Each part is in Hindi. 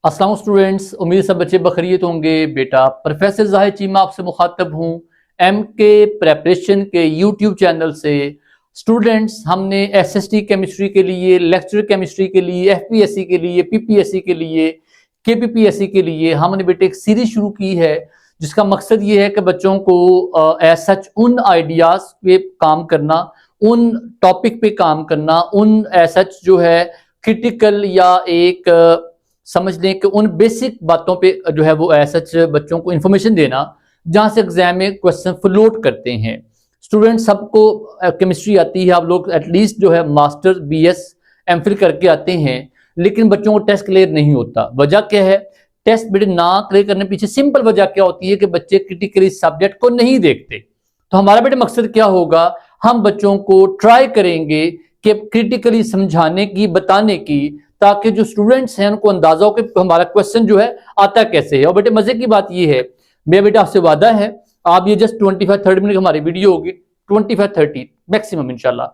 अस्सलाम स्टूडेंट्स, उम्मीद सब बच्चे बखैरियत होंगे। बेटा प्रोफेसर जाहिद चीमा आपसे मुखातब हूँ एम के प्रेपरेशन के यूट्यूब चैनल से। स्टूडेंट्स, हमने एसएसटी केमिस्ट्री के लिए, लेक्चर केमिस्ट्री के लिए, एफपीएससी के लिए, पीपीएससी के लिए, केपीपीएससी के लिए हमने बेटे एक सीरीज शुरू की है जिसका मकसद ये है कि बच्चों को एज सच उन आइडियाज पे काम करना, उन टॉपिक पे काम करना, उन एज सच जो है क्रिटिकल या एक समझ लें कि उन बेसिक बातों पे जो है वो एज सच बच्चों को इंफॉर्मेशन देना जहां से एग्जाम में क्वेश्चन फ्लोट करते हैं। स्टूडेंट सबको केमिस्ट्री आती है, आप लोग एटलीस्ट जो है मास्टर बीएस एमफिल करके आते हैं, लेकिन बच्चों को टेस्ट क्लियर नहीं होता। वजह क्या है? टेस्ट बेटे ना क्लियर करने पीछे सिंपल वजह क्या होती है कि बच्चे क्रिटिकली सब्जेक्ट को नहीं देखते। तो हमारा बेटे मकसद क्या होगा, हम बच्चों को ट्राई करेंगे कि क्रिटिकली समझाने की, बताने की, ताकि जो स्टूडेंट्स हैं उनको अंदाजा हो कि हमारा क्वेश्चन जो है आता कैसे है। और बेटे मजे की बात ये है, मेरा बेटा आपसे वादा है, आप ये जस्ट 25-30 मिनट हमारी वीडियो होगी, 25-30 मैक्सिमम इंशाल्लाह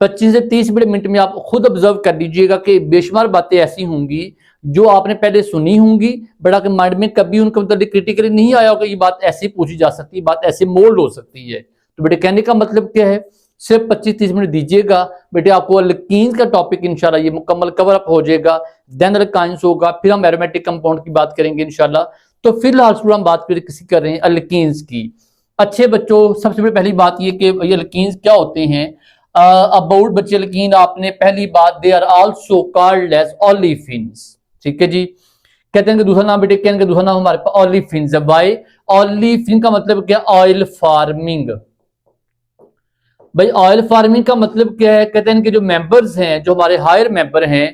25 से 30 मिनट में आप खुद ऑब्जर्व कर लीजिएगा कि बेशुमार बातें ऐसी होंगी जो आपने पहले सुनी होंगी, बट आपके माइंड में कभी उनका मतलब क्रिटिकली नहीं आया होगा, ये बात ऐसे पूछी जा सकती है, बात ऐसे मोल्ड हो सकती है। तो बेटे कहने का मतलब क्या है, सिर्फ 25-30 मिनट दीजिएगा बेटे, आपको अल्कीन्स का टॉपिक इंशाल्लाह ये मुकम्मल कवर अप हो जाएगा। देन अल्काइंस होगा, फिर हम एरोमेटिक कंपाउंड की बात करेंगे इंशाल्लाह। तो फिलहाल हम बात कर रहे हैं अल्कीन्स की। अच्छे बच्चों, सबसे पहली बात ये कि ये अल्कीन्स क्या होते हैं। अबाउट बच्चे अल्कीन, आपने पहली बात, they are also called as olefins. ठीक है जी। कहते हैं कि दूसरा नाम बेटे, कहते हैं कि दूसरा नाम हमारे पास ओलिफिन्स है। बाय ओलिफिन का मतलब क्या? Oil farming. भाई ऑयल फार्मिंग का मतलब क्या है? कहते हैं कि जो मेंबर्स हैं, जो हमारे हायर मेंबर हैं,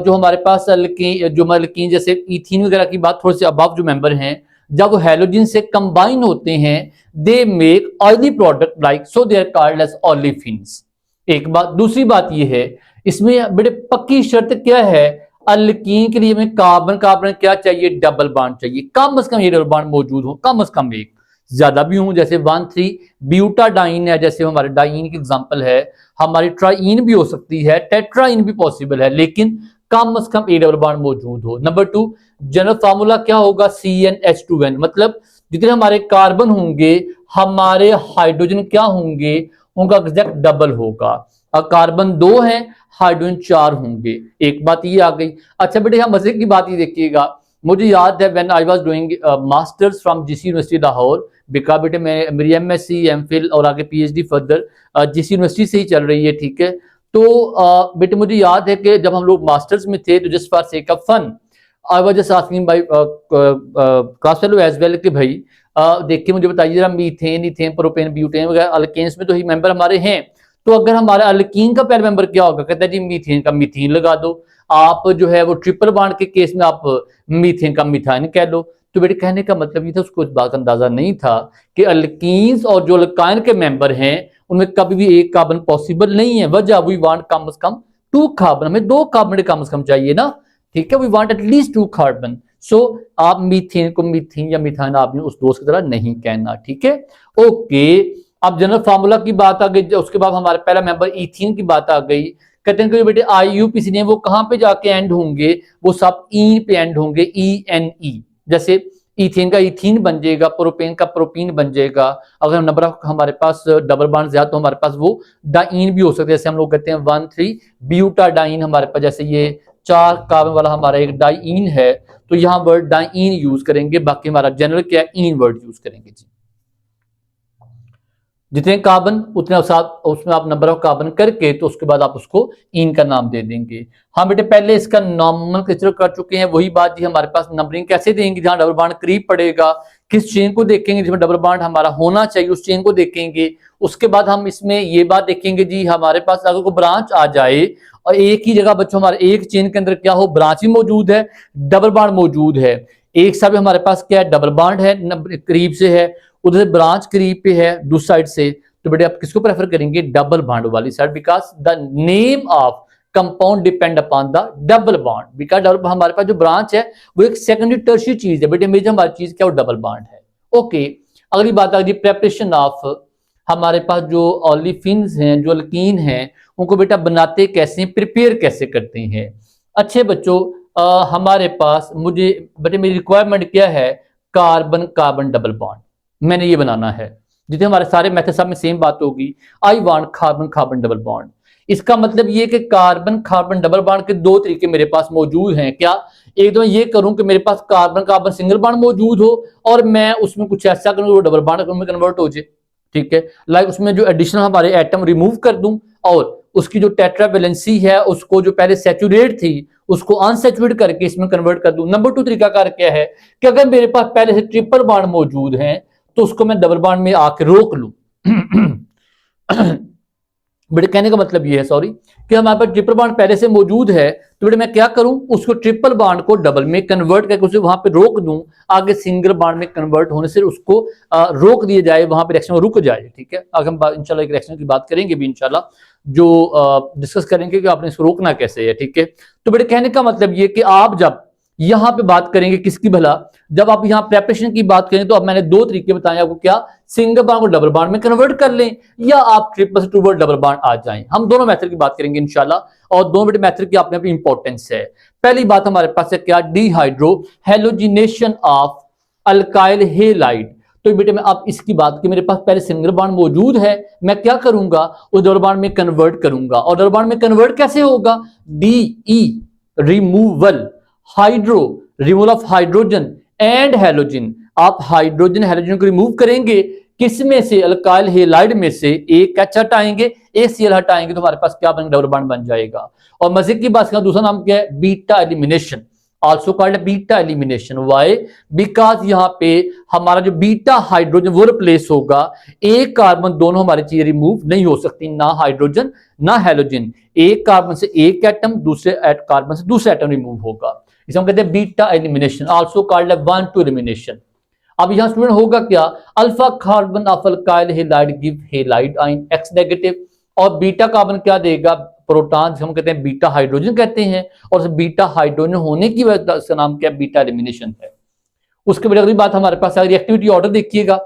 जो हमारे पास अल्कीन जैसे इथीन वगैरह की बात, थोड़े से अबव जो मेंबर हैं, जब वो हेलोजन से कंबाइन होते हैं, they make oily product like, so they are called as olefins. एक बात। दूसरी बात ये है, इसमें बड़े पक्की शर्त क्या है, अल्कीन के लिए हमें कार्बन कार्बन क्या चाहिए? डबल बॉन्ड चाहिए। कम से कम ये डबल बॉन्ड मौजूद हो, कम से कम एक, ज्यादा भी हूं, जैसे 1,3 ब्यूटाडाइन है, जैसे हमारे डाइन की एग्जांपल है, हमारी ट्राइन भी हो सकती है, टेट्राइन भी पॉसिबल है, लेकिन कम से कम ए डबल बॉन्ड मौजूद हो। नंबर 2, जनरल फार्मूला क्या होगा? CnH2n, मतलब जितने हमारे कार्बन होंगे हमारे हाइड्रोजन क्या होंगे? उनका एग्जैक्ट डबल होगा। और कार्बन 2 है, हाइड्रोजन 4 होंगे। एक बात ये आ गई। अच्छा बेटे, यहाँ मजे की बात ये देखिएगा, मुझे याद है when I was doing masters from GC university Lahore, बिका बेटे मैं मेरी एमएससी एमफिल और आगे पीएचडी फर्दर जीसी यूनिवर्सिटी से ही चल रही है। ठीक है। तो बेटे मुझे याद है कि जब हम लोग मास्टर्स में थे, तो just for sake of fun I was just asking by class fellow as well कि भाई देखिए मुझे बताइए जरा, मीथेन, इथेन, प्रोपेन, ब्यूटेन वगैरह अल्केन्स में तो ही मेंबर हमारे हैं, तो अगर हमारा अल्कीन का पहला मेंबर क्या होगा? कहता है जी मीथेन का मीथीन लगा दो। आप जो है वो ट्रिपल बॉन्ड के केस में आप मीथेन का मिथाइन कह लो। तो बेटे कहने का मतलब ये था, उसको इस बात का अंदाजा नहीं था कि अल्कीन्स और जो अल्काइन के मेंबर हैं उनमें कभी भी एक कार्बन पॉसिबल नहीं है। वजह, वी वांट कम से कम 2 कार्बन, हमें 2 कार्बन कम से कम चाहिए ना। ठीक है, वी वांट एटलीस्ट 2 कार्बन। सो आप मीथेन को मीथेन या मिथाइन आपने उस दोस्त की तरह नहीं कहना। ठीक है, ओके। अब जनरल फार्मूला की बात आ गई, उसके बाद हमारे पहला मेंबर इथीन की बात आ गई। कहते हैं कि बेटे आईयूपीसी ने वो कहां पे जाके एंड होंगे? वो सब ई पे एंड होंगे, ENE। जैसे इथेन का इथीन बन जाएगा, प्रोपेन का प्रोपीन बन जाएगा। अगर नंबर ऑफ हमारे पास डबल बॉन्ड ज्यादा तो हमारे पास वो डाइन भी हो सकते हैं, जैसे हम लोग कहते हैं 1,3 ब्यूटाडाइन, हमारे पास जैसे ये 4 कार्बन वाला हमारा एक डाइन है, तो यहाँ वर्ड डाइन यूज करेंगे, बाकी हमारा जनरल क्या है? इन वर्ड यूज करेंगे जी। जितने कार्बन उतने साथ उसमें आप नंबर ऑफ कार्बन करके, तो उसके बाद आप उसको इन का नाम दे देंगे। हाँ बेटे, पहले इसका नॉमिनोमेक्लेचर कर चुके हैं, वही बात जी। हमारे पास नंबरिंग कैसे देंगे? जहां डबल बॉन्ड करीब पड़ेगा, किस चेन को देखेंगे जिसमें डबल बॉन्ड हमारा होना चाहिए, उस चेन को देखेंगे। उसके बाद हम इसमें ये बात देखेंगे जी, हमारे पास अगर कोई ब्रांच आ जाए और एक ही जगह बच्चों हमारे एक चेन के अंदर क्या हो, ब्रांच भी मौजूद है, डबल बॉन्ड मौजूद है, एक साथ हमारे पास क्या है? डबल बॉन्ड है, करीब से है, उधर से ब्रांच करीब पे है दूसरी साइड से, तो बेटे आप किसको प्रेफर करेंगे? डबल बॉन्ड वाली side, because the name of compound depend upon the double bond. Because हमारे पास जो ब्रांच है वो एक सेकेंडरी टर्शियरी चीज है बेटे, मेजर हमारी चीज क्या? वो डबल बॉन्ड है। ओके, अगली बात आ गई प्रेपरेशन ऑफ। हमारे पास जो ओलिफिन्स हैं, जो अल्कीन हैं, उनको बेटा बनाते कैसे, प्रिपेयर कैसे करते हैं? अच्छे बच्चों, हमारे पास मुझे बेटे मेरी रिक्वायरमेंट क्या है, कार्बन कार्बन डबल बॉन्ड मैंने ये बनाना है। जितने हमारे सारे मेथड सब में सेम बात होगी, I want carbon carbon double bond. इसका मतलब ये कि कार्बन कार्बन डबल बॉन्ड के दो तरीके मेरे पास मौजूद हैं। क्या, एक तो मैं ये करूं कि मेरे पास कार्बन कार्बन सिंगल बॉन्ड मौजूद हो और मैं उसमें कुछ ऐसा करूं वो डबल बॉन्ड में कन्वर्ट हो जाए, ठीक है। लाइक उसमें जो एडिशनल हमारे एटम रिमूव कर दूं और उसकी जो टेट्रा वैलेंसी है उसको जो पहले सैचुरेट थी उसको अनसैचुरेट करके इसमें कन्वर्ट कर दूं। नंबर 2 तरीकाकार क्या है कि अगर मेरे पास पहले से ट्रिपल बॉन्ड मौजूद है तो उसको मैं डबल बॉन्ड में आके रोक लूं। बेटे कहने का मतलब ये है सॉरी कि हमारे पास ट्रिपल बॉन्ड पहले से मौजूद है, तो बेटे मैं क्या करूं, उसको ट्रिपल बॉन्ड को डबल में कन्वर्ट करके उसे वहां पे रोक दूं, आगे सिंगल बॉन्ड में कन्वर्ट होने से उसको रोक दिया जाए, वहां पे रिएक्शन रुक जाए, ठीक है। आगे हम इंशाल्लाह एक रिएक्शन की बात करेंगे भी इंशाल्लाह, जो डिस्कस करेंगे कि आपने इसको रोकना कैसे है, ठीक है। तो बेटे कहने का मतलब ये कि आप जब यहां पे बात करेंगे किसकी भला, जब आप यहां प्रेपरेशन की बात करें तो अब मैंने दो तरीके बताए आपको, क्या सिंगल बॉन्ड को डबल बॉन्ड में कन्वर्ट कर लें या आप ट्रिपल से टू डबल बॉन्ड आ जाएं। हम दोनों मेथड की बात करेंगे इंशाल्लाह और दोनों बेटे मेथड की अपने अपनी इंपॉर्टेंस है। पहली बात हमारे पास है क्या, dehydro halogenation of alkyl halide. तो बेटे मैं अब इसकी बात की, मेरे पास पहले सिंगल बॉन्ड मौजूद है, मैं क्या करूंगा उस डबल बॉन्ड में कन्वर्ट करूंगा। और डबल बॉन्ड में कन्वर्ट कैसे होगा, D E removal, hydro removal of hydrogen and halogen. आप हाइड्रोजन हैलोजन को रिमूव करेंगे किसमें से, अल्काइल हेलाइड में से, एक एच हटाएंगे एक सीएल हटाएंगे तो हमारे पास क्या बनेगा, डबल बॉन्ड बन जाएगा। और मजे की बात का दूसरा नाम क्या है, beta elimination, also called beta elimination. Why, because यहाँ पे हमारा जो बीटा हाइड्रोजन वो रिप्लेस होगा, एक कार्बन दोनों हमारी चीजें रिमूव नहीं हो सकती, ना हाइड्रोजन ना हैलोजन। एक कार्बन से एक एटम, दूसरे कार्बन से दूसरा एटम रिमूव होगा, इसे हम कहते हैं beta elimination, also called 1-2 elimination. अब यहां स्टूडेंट होगा क्या, alpha carbon of alkyl halide give halide ion X negative, और बीटा कार्बन क्या देगा, प्रोटॉन, हम कहते हैं बीटा हाइड्रोजन कहते हैं, और बीटा हाइड्रोजन होने की वजह से नाम क्या, बीटा एलिमिनेशन है। उसके बाद अगली बात हमारे पास रिएक्टिविटी ऑर्डर देखिएगा,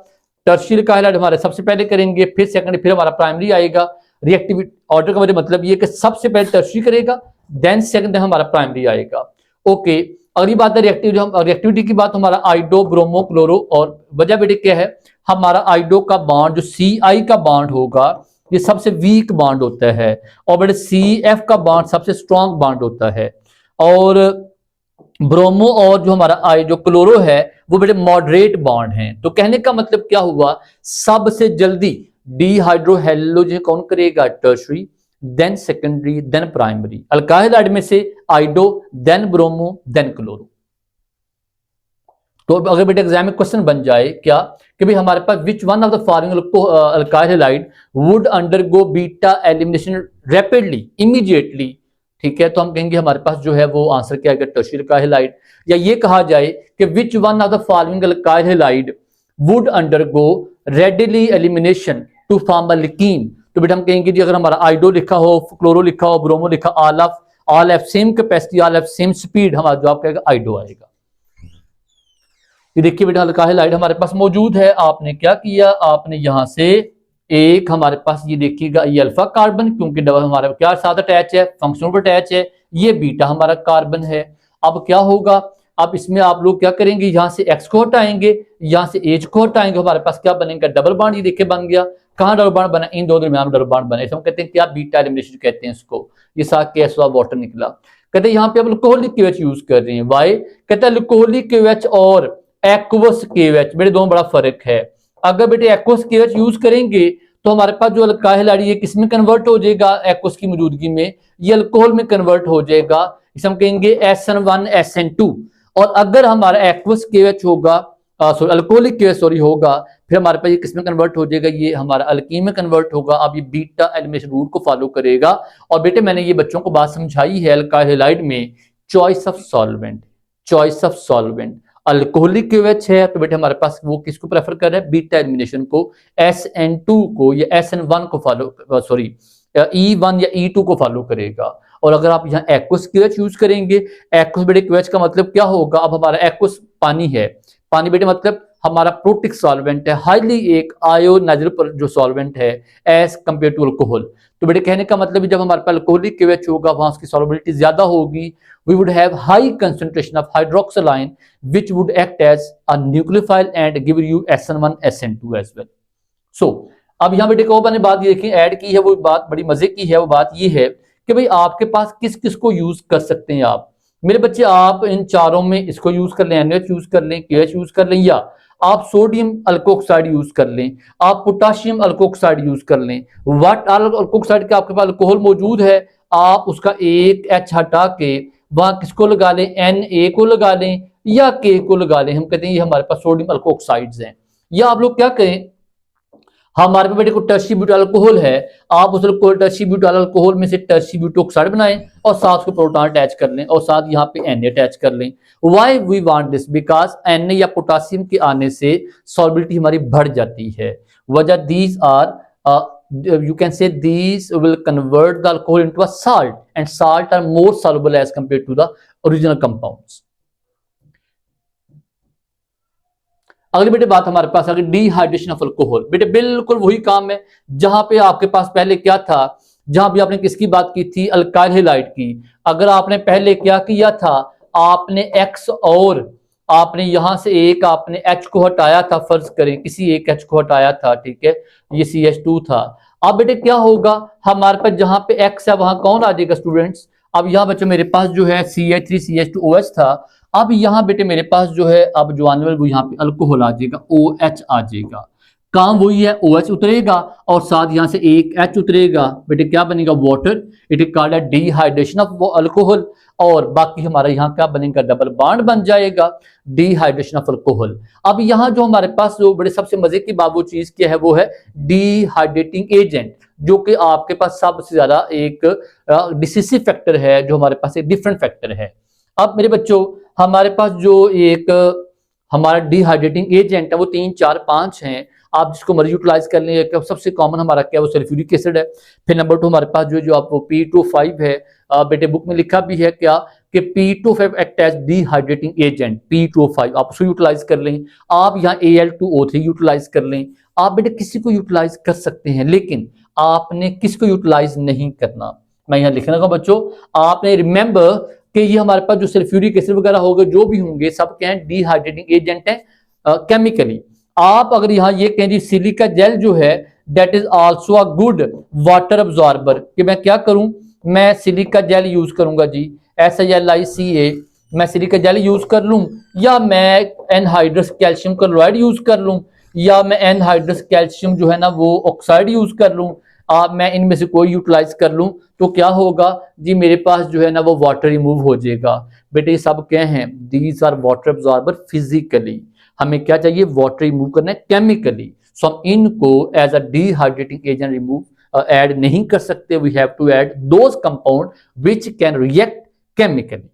टर्शियरी अल्काइल हाइड्राइड हमारे सबसे पहले करेंगे, फिर सेकंड, फिर हमारा प्राइमरी आएगा। रिएक्टिविटी ऑर्डर का मतलब ये कि सबसे पहले टर्शियरी करेगा, देन सेकंड हमारा प्राइमरी आएगा। ओके, अगली बात है रिएक्टिविटी की बात, हमारा आइडो ब्रोमो क्लोरो, और वजह बेटे क्या है, हमारा आइडो का बॉन्ड जो CI का बॉन्ड होगा ये सबसे वीक बॉन्ड होता है, और बेटे CF का बॉन्ड सबसे स्ट्रॉन्ग बॉन्ड होता है, और ब्रोमो और जो हमारा जो क्लोरो है वो बेटे मॉडरेट बॉन्ड हैं। तो कहने का मतलब क्या हुआ, सबसे जल्दी डिहाइड्रो हेलोजन कौन करेगा, tertiary, then secondary, then primary. Alkyl hydride में से iodo, then bromo, then chloro. तो अगर बेटे एग्जाम में क्वेश्चन बन जाए क्या कि भाई हमारे पास which one of the following alkyl hydride would undergo beta elimination rapidly immediately, ठीक है, तो हम कहेंगे हमारे पास जो है वो आंसर क्या है, टर्शियरी अल्काइल हाइड्राइड। या ये कहा जाए कि which one of the following alkyl hydride would undergo readily elimination to form a alkene, तो बेटा हम कहेंगे जी अगर हमारा आइडो लिखा हो, क्लोरो लिखा हो, ब्रोमो लिखा, all have same capacity, all have same speed, हमारा जवाब क्या आएगा, आइडो आएगा। ये देखिए बेटा अल्काइल हाइड्राइड हमारे पास मौजूद है, आपने क्या किया, आपने यहां से एक हमारे पास ये देखिएगा ये अल्फा कार्बन, क्योंकि डबल हमारा क्या साथ अटैच है, फंक्शनल पर अटैच है, ये बीटा हमारा कार्बन है। अब क्या होगा, अब इसमें आप लोग क्या करेंगे, यहां से X को हटाएंगे, यहां से H को हटाएंगे, हमारे पास क्या बनेगा, डबल बॉन्ड। ये देखिए बन गया, कहां डबल बॉन्ड बना, इन दोनों दरमियान डबल बॉन्ड बने, हम कहते हैं क्या, बीटा एलिमिनेशन कहते हैं इसको। ये साथ के एस वाटर निकला, कहते हैं यहाँ पे आप अल्कोहलिक KOH यूज कर रहे हैं। वाई, कहते हैं अल्कोहलिक KOH और एक्वस KOH बेटे दोनों बड़ा फर्क है। अगर बेटे एक्वस KOH यूज करेंगे तो हमारे पास जो अल्काइल हाइड्राइड ये किसमें कन्वर्ट हो जाएगा, एक्वस की मौजूदगी में ये अल्कोहल में कन्वर्ट हो जाएगा, इसे हम कहेंगे SN1 SN2। और अगर हमारा एक्वस KOH होगा, सॉरी अल्कोहलिक KOH सॉरी होगा, फिर हमारे पास ये किसमें कन्वर्ट हो जाएगा, ये हमारा अल्कीन में कन्वर्ट होगा। अब ये बीटा एलिमिनेशन रूट को फॉलो करेगा। और बेटे मैंने ये बच्चों को बात समझाई है, अल्काइल हाइड्राइड में choice of solvent alcoholic KOH है तो बेटे हमारे पास वो किसको प्रेफर कर रहा है, बीटा एलिमिनेशन को, SN2 को या SN1 को फॉलो, सॉरी E1 या E2 को फॉलो करेगा। और अगर आप यहाँ एक्वस KOH यूज करेंगे, एक्वस बेटे KOH का मतलब क्या होगा, अब हमारा एक्वस पानी है, पानी बेटे मतलब हमारा प्रोटिक सॉल्वेंट है, हाईली एक आयोनाइजेबल जो सॉल्वेंट है एज कंपेयर टू अल्कोहल। तो बेटे कहने का मतलब जब हमारे पास अल्कोहलिक KOH होगा वहां उसकी सॉल्युबिलिटी ज्यादा होगी, we would have high concentration of hydroxyl which would act as a nucleophile and give you SN1 SN2 as well. So अब यहाँ बेटे को मैंने बात ये देखिए ऐड की है, वो बात बड़ी मजे की है। वो बात ये है कि भाई आपके पास किस किस को यूज कर सकते हैं आप मेरे बच्चे। आप इन चारों में इसको यूज कर लें, NaOH यूज कर लें, KOH यूज कर लें, या आप सोडियम अल्कोक्साइड यूज कर लें, आप पोटाशियम अल्कोक्साइड यूज कर लें। वाट अल्कोक्साइड का आपके पास अल्कोहल मौजूद है, आप उसका एक H हटा के वहां किसको लगा लें, Na को लगा लें या K को लगा लें। हम कहते हैं ये हमारे पास सोडियम अल्कोक्साइड्स हैं। या आप लोग क्या करें, हमारे पे बेटे को टर्शी ब्यूटाइल अल्कोहल है, आप उस टर्शी ब्यूटाइल अल्कोहल में से टर्शी ब्यूटोक्साइड बनाएं और साथ उसको प्रोटॉन अटैच कर लें और साथ यहाँ पे Na अटैच कर लें। Why we want this, because Na या पोटासियम के आने से सॉल्युबिलिटी हमारी बढ़ जाती है। वजह these are you can say these will convert the alcohol into a salt and salt are more soluble as compared to the original compounds. अगली बेटे बात हमारे पास आ गई डिहाइड्रेशन ऑफ अल्कोहल। बेटे बिल्कुल वही काम है जहां पे आपके पास पहले क्या था, जहां भी आपने किसकी बात की थी, अल्काइल हैलाइड की। अगर आपने पहले क्या किया था, आपने X और आपने यहां से एक आपने H को हटाया था, फर्ज करें किसी एक H को हटाया था, ठीक है, ये CH2 था। अब बेटे क्या होगा, हमारे पास जहां पे X है वहां कौन आ जाएगा स्टूडेंट्स। अब यहाँ बच्चों मेरे पास जो है CH3CH2OH था, अब यहाँ बेटे मेरे पास जो है अब जो आने वाले वो यहाँ पे अल्कोहल आ जाएगा, OH आ जाएगा। काम वही है, OH उतरेगा और साथ यहाँ से एक H उतरेगा, बेटे क्या बनेगा, water. It is called dehydration of alcohol. और बाकी हमारा यहाँ क्या बनेगा, डबल बॉन्ड बन जाएगा, डिहाइड्रेशन ऑफ अल्कोहल। अब यहाँ जो हमारे पास जो बड़े सबसे मजे की बाबू चीज क्या है वो है डिहाइड्रेटिंग एजेंट, जो कि आपके पास सबसे ज्यादा एक डिसिसिव फैक्टर है, जो हमारे पास एक डिफरेंट फैक्टर है। अब मेरे बच्चों हमारे पास जो एक हमारा डिहाइड्रेटिंग एजेंट है वो 3 4 5 हैं, आप जिसको मर्जी यूटिलाइज कर लें। सबसे कॉमन हमारा क्या है वो सल्फ्यूरिक एसिड है। फिर नंबर 2 हमारे पास जो आप P2O5 है, बेटे बुक में लिखा भी है क्या कि P2O5 act as dehydrating agent, P2O5 आप उसको यूटिलाइज कर लें। आप यहाँ Al2O3 यूटिलाइज कर लें। आप बेटे किसी को यूटिलाइज कर सकते हैं, लेकिन आपने किसको यूटिलाइज नहीं करना, मैं यहाँ लिखने का बच्चों, आपने रिमेंबर कि ये हमारे पास जो सल्फ्यूरिक एसिड वगैरह होगा जो भी होंगे सब क्या है, डिहाइड्रेटिंग एजेंट है केमिकली। आप अगर यहाँ ये कहें जी सिलिका जेल जो है that is also a good water absorber, कि मैं क्या करूं, मैं सिलिका जेल यूज करूंगा जी, SALICA, मैं सिलिका जेल यूज कर लूं, या मैं एनहाइड्रस कैल्शियम क्लोराइड यूज कर लूं, या मैं एनहाइड्रस कैल्शियम जो है ना वो ऑक्साइड यूज कर लूं, मैं इनमें से कोई यूटिलाइज कर लूं, तो क्या होगा जी, मेरे पास जो है ना वो वाटर रिमूव हो जाएगा। बेटे ये सब क्या हैं, these are water absorber physically. हमें क्या चाहिए, वाटर रिमूव करना है केमिकली। सो हम इनको as a dehydrating agent remove add नहीं कर सकते। We have to add those compound which can react chemically.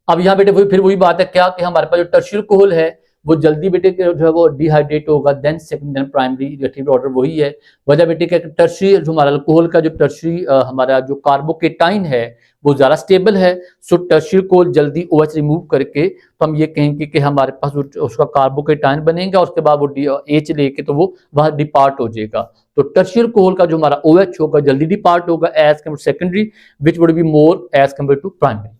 अब यहाँ बेटे फिर वही बात है क्या कि हमारे पास जो टर्शियल अल्कोहल है वो जल्दी बेटे जो है वो डिहाइड्रेट होगा, then second then primary reactive order वही है। वजह बेटे का टर्शियरी जो हमारा अल्कोहल का जो टर्शियरी हमारा जो कार्बोकेटाइन है वो ज्यादा स्टेबल है। सो टर्शियल अल्कोहल जल्दी OH रिमूव करके तो हम ये कहेंगे कि हमारे पास उसका कार्बोकेटाइन बनेगा, उसके बाद वो H लेके तो वो वहां डिपार्ट हो जाएगा। तो टर्शियल अल्कोहल का जो हमारा OH होगा जल्दी डिपार्ट होगा as compare secondary which would be more as compare to primary.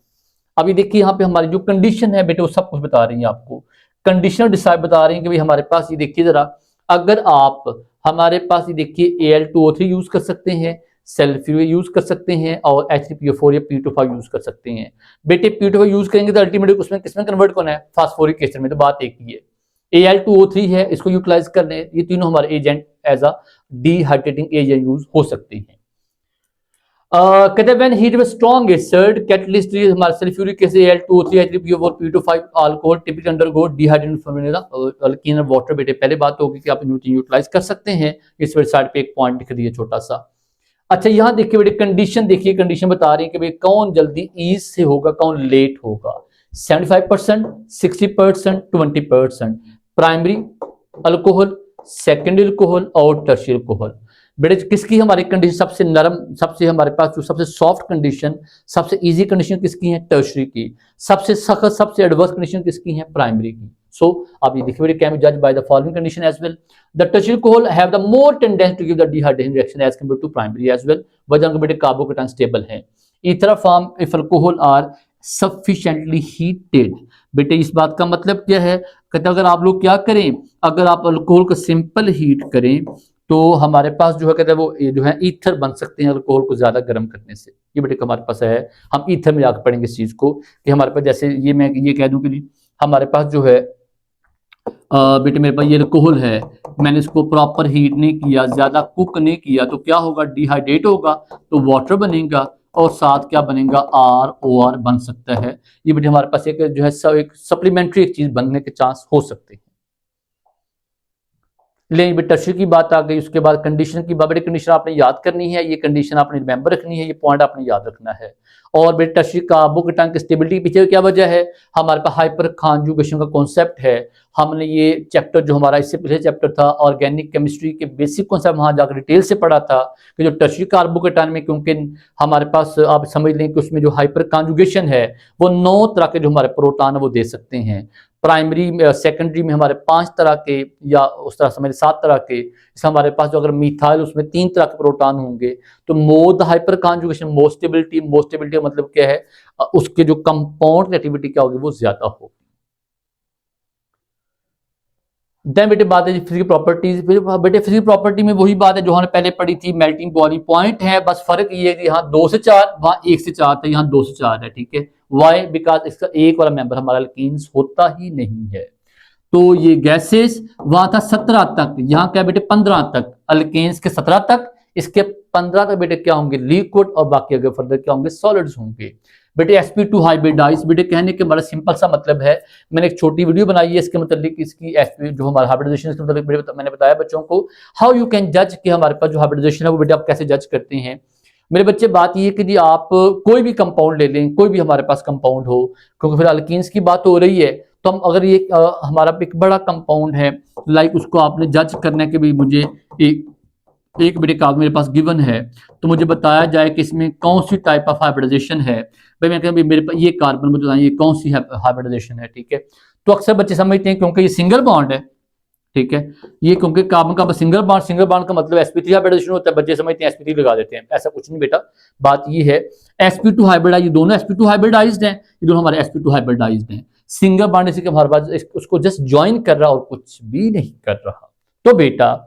अभी देखिए यहाँ पे हमारी जो कंडीशन है बेटे वो सब कुछ बता रही है आपको, कंडीशनल डिसाइड बता रही है कि भाई हमारे पास ये देखिए जरा, अगर आप हमारे पास ये देखिए Al2O3 यूज कर सकते हैं, सल्फ्यूरिक यूज कर सकते हैं और H3PO4 या P2O5 यूज कर सकते हैं। बेटे P2O5 यूज करेंगे तो अल्टीमेटली उसमें किसमें कन्वर्ट करना है, फास्फोरिक एसिड में। तो बात एक ही है, Al2O3 है इसको यूटिलाइज कर लें। ये तीनों हमारे agent as a dehydrating agent use हो सकते हैं। कहते हैं when heat with strong acid catalyst हमारे sulphuric acid Al2O3 H3PO4 P2O5 alcohol typically undergo dehydration formation alkene water. बेटे पहले बात होगी कि आप यूटिलाइज कर सकते हैं। इस साइड पे एक पॉइंट लिख दिए छोटा सा। अच्छा यहाँ देखिए बेटे कंडीशन देखिए, कंडीशन बता रही है कि भाई कौन जल्दी ईज से होगा कौन लेट होगा। 75%, 60%, 20% प्राइमरी अल्कोहल, सेकेंडरी अल्कोहल और टर्शियल अल्कोहल। बेटे किसकी हमारी कंडीशन सबसे नरम, सबसे हमारे पास जो सबसे सॉफ्ट कंडीशन, सबसे इजी कंडीशन किसकी है? टर्शरी की। सबसे सख्त, सबसे एडवर्स कंडीशन किसकी है? प्राइमरी की। सो आप ये देखिए, कैन बी जज by the following condition as well. The tertiary alcohol have the more tendency to give the dehydration reaction as compare to primary as well. वजह बेटे कार्बोकेटायन स्टेबल है। Ether form if alcohol are sufficiently heated. बेटे इस बात का मतलब क्या है? कहते अगर आप लोग क्या करें, अगर आप अल्कोहल को सिंपल हीट करें तो हमारे पास जो है कहते हैं वो जो है ईथर बन सकते हैं अल्कोहल को ज्यादा गर्म करने से। ये बेटे हमारे पास है, हम ईथर में जाकर पढ़ेंगे इस चीज को कि हमारे पास जैसे ये मैं ये कह दूं कि हमारे पास जो है बेटे मेरे पास ये अल्कोहल है, मैंने इसको प्रॉपर हीट नहीं किया, ज्यादा कुक नहीं किया, तो क्या होगा? डिहाइड्रेट होगा, तो वाटर बनेगा और साथ क्या बनेगा? ROR बन सकता है। ये बेटे हमारे पास एक जो है एक सप्लीमेंट्री एक चीज बनने के चांस हो सकते हैं। लेकिन बेटा टर्शरी की बात आ गई, उसके बाद कंडीशन की बात। बेटे कंडीशन आपने याद करनी है, ये कंडीशन आपने रिमेंबर रखनी है, ये पॉइंट आपने याद रखना है। और बेटे टर्शरी कार्बोकेटायन की स्टेबिलिटी के पीछे क्या वजह है? हमारे पास हाइपर कॉन्जुगेशन का कॉन्सेप्ट है। हमने ये चैप्टर जो हमारा इससे पहले चैप्टर था ऑर्गेनिक केमिस्ट्री के बेसिक कॉन्सेप्ट वहां जाकर डिटेल से पढ़ा था कि जो टर्शरी कार्बोकेटायन में, क्योंकि हमारे पास आप समझ लें कि उसमें जो हाइपर कॉन्जुगेशन है वो 9 तरह के जो हमारे प्रोटॉन है वो दे सकते हैं। प्राइमरी सेकेंडरी में हमारे 5 तरह के या उस तरह समझ 7 तरह के। इस हमारे पास जो अगर मिथाइल उसमें 3 तरह के प्रोटॉन होंगे। तो more the hyper conjugation more stability का मतलब क्या है? उसके जो कंपाउंड एक्टिविटी क्या होगी? वो ज्यादा होगी। देन बेटे बात है फिजिकल प्रॉपर्टीज। बेटे फिजिकल प्रॉपर्टी में वही बात है जो हमने पहले पढ़ी थी, मेल्टिंग बॉइलिंग पॉइंट है, बस फर्क ये है कि यहाँ 2 से 4, वहां 1 से 4 था, यहाँ 2 से 4 है। ठीक है, वाई? बिकॉज इसका एक वाला मेंबर हमारा अल्कीन्स होता ही नहीं है। तो ये गैसेस वहां था 17 तक, यहाँ क्या बेटे 15 तक, अल्केन्स के 17 तक, इसके 15 तक बेटे क्या होंगे? लिक्विड, और बाकी अगर फर्दर क्या होंगे? सॉलिड्स होंगे। बेटे sp2 हाइब्रिडाइज, बेटे कहने के बड़ा सिंपल सा मतलब है, मैंने एक छोटी वीडियो बनाई है इसके मतलब इसकी sp जो हमारा हाइब्रिडाइजेशन इसके मतलब मैंने बताया बच्चों को हाउ यू कैन जज कि हमारे पास जो हाइब्रिडाइजेशन है वो बेटे आप कैसे जज करते हैं। मेरे बच्चे बात ये कि जी आप कोई भी कंपाउंड ले लें, कोई भी हमारे पास कंपाउंड हो, क्योंकि फिर अल्कीन्स की बात हो रही है, तो हम अगर ये हमारा एक बड़ा कंपाउंड है, लाइक उसको आपने जज करने के भी मुझे एक बेटे कागज मेरे पास गिवन है, तो मुझे बताया जाए कि इसमें कौन सी टाइप ऑफ हाइब्रिडाइजेशन है। भाई मैं कहूँ मेरे पास ये कार्बन, मुझे बताइए ये कौन सी हाइब्रिडाइजेशन है। ठीक है, तो अक्सर बच्चे समझते हैं क्योंकि ये सिंगल बॉन्ड है। ठीक है, ये क्योंकि कार्बन का सिंगल बॉन्ड का मतलब sp3 हाइब्रिडाइजेशन होता है, बच्चे समझते हैं sp3 लगा देते हैं, ऐसा कुछ नहीं बेटा। बात ये है sp2 हाइब्रिडाइज, ये दोनों sp2 हाइब्रिडाइज्ड हैं, ये दोनों हमारे sp2 हाइब्रिडाइज्ड हैं। सिंगल बॉन्ड इसी के हमारे पास उसको जस्ट ज्वाइन कर रहा और कुछ भी नहीं कर रहा। तो बेटा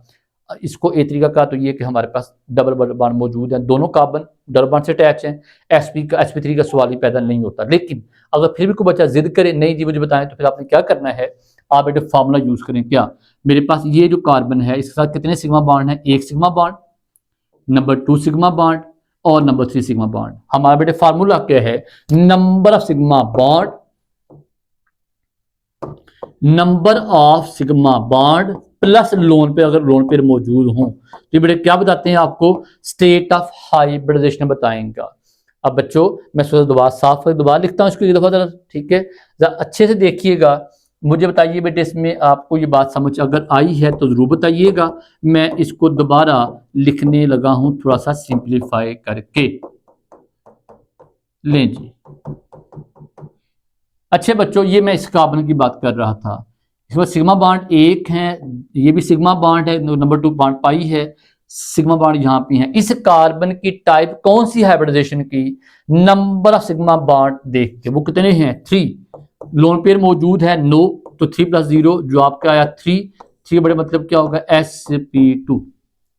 इसको ए तरीका का तो ये कि हमारे पास डबल बॉन्ड मौजूद है, दोनों कार्बन डबल बॉन्ड से अटैच हैं, sp3 का सवाल ही पैदा नहीं होता। लेकिन अगर फिर भी कोई बच्चा जिद करे नहीं जी मुझे बताएं, तो फिर आपने क्या करना है? आप बेटे फार्मूला यूज करें। क्या? मेरे पास ये जो कार्बन है इसके साथ कितने सिग्मा बॉन्ड है? 1 sigma bond, number 2 sigma bond और नंबर 3 सिग्मा बॉन्ड। हमारा बेटे फार्मूला क्या है? Number of sigma bond, number of sigma bond plus lone pair, अगर लोन पेयर मौजूद हो तो बेटे क्या बताते हैं आपको? स्टेट ऑफ हाइब्रिडाइजेशन बताएंगे। अब बच्चों मैं सोचा दोबारा साफ दोबारा लिखता हूं इसको एक दफा, ठीक है, अच्छे से देखिएगा, मुझे बताइए बेटे इसमें आपको ये बात समझ अगर आई है तो जरूर बताइएगा। मैं इसको दोबारा लिखने लगा हूं थोड़ा सा सिंप्लीफाई करके। लें जी, अच्छे बच्चों ये मैं इस कार्बन की बात कर रहा था, इसमें सिग्मा बॉन्ड 1 है, ये भी सिग्मा बॉन्ड है, नंबर 2 बॉन्ड पाई है, सिग्मा बॉन्ड यहाँ पे है। इस कार्बन की टाइप कौन सी हाइब्रिडाइजेशन की? नंबर ऑफ सिग्मा बॉन्ड देख के वो कितने हैं? 3। लोन पेयर मौजूद है नो, तो 3 + 0 जो आपका आया 3 बड़े मतलब क्या होगा? sp2।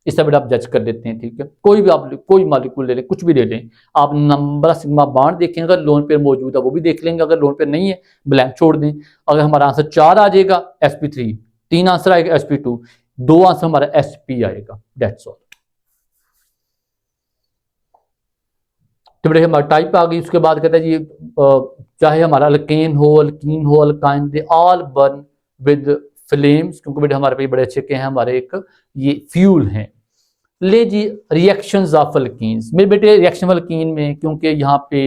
इस तरह आप जज कर लेते हैं। ठीक है, कोई भी आप कोई मॉलिक्यूल ले लें, कुछ भी ले लें, आप नंबर ऑफ सिग्मा बॉन्ड देखेंगे, अगर लोन पेयर मौजूद है वो भी देख लेंगे, अगर लोन पेयर नहीं है ब्लैंक छोड़ दें। अगर हमारा आंसर 4 आ जाएगा sp3, 3 आंसर आएगा sp2, 2 आंसर हमारा sp आएगा। That's all. तो बेटे हमारा टाइप आ गई, उसके बाद कहता है जी चाहे हमारा अल्केन हो, अल्कीन हो, alkyne, they all burn with flames, क्योंकि बेटे हमारे पे बड़े अच्छे के हैं, हमारे एक ये फ्यूल हैं। ले जी रिएक्शंस ऑफ अल्कीन्स, मेरे बेटे रिएक्शन अल्कीन में क्योंकि यहाँ पे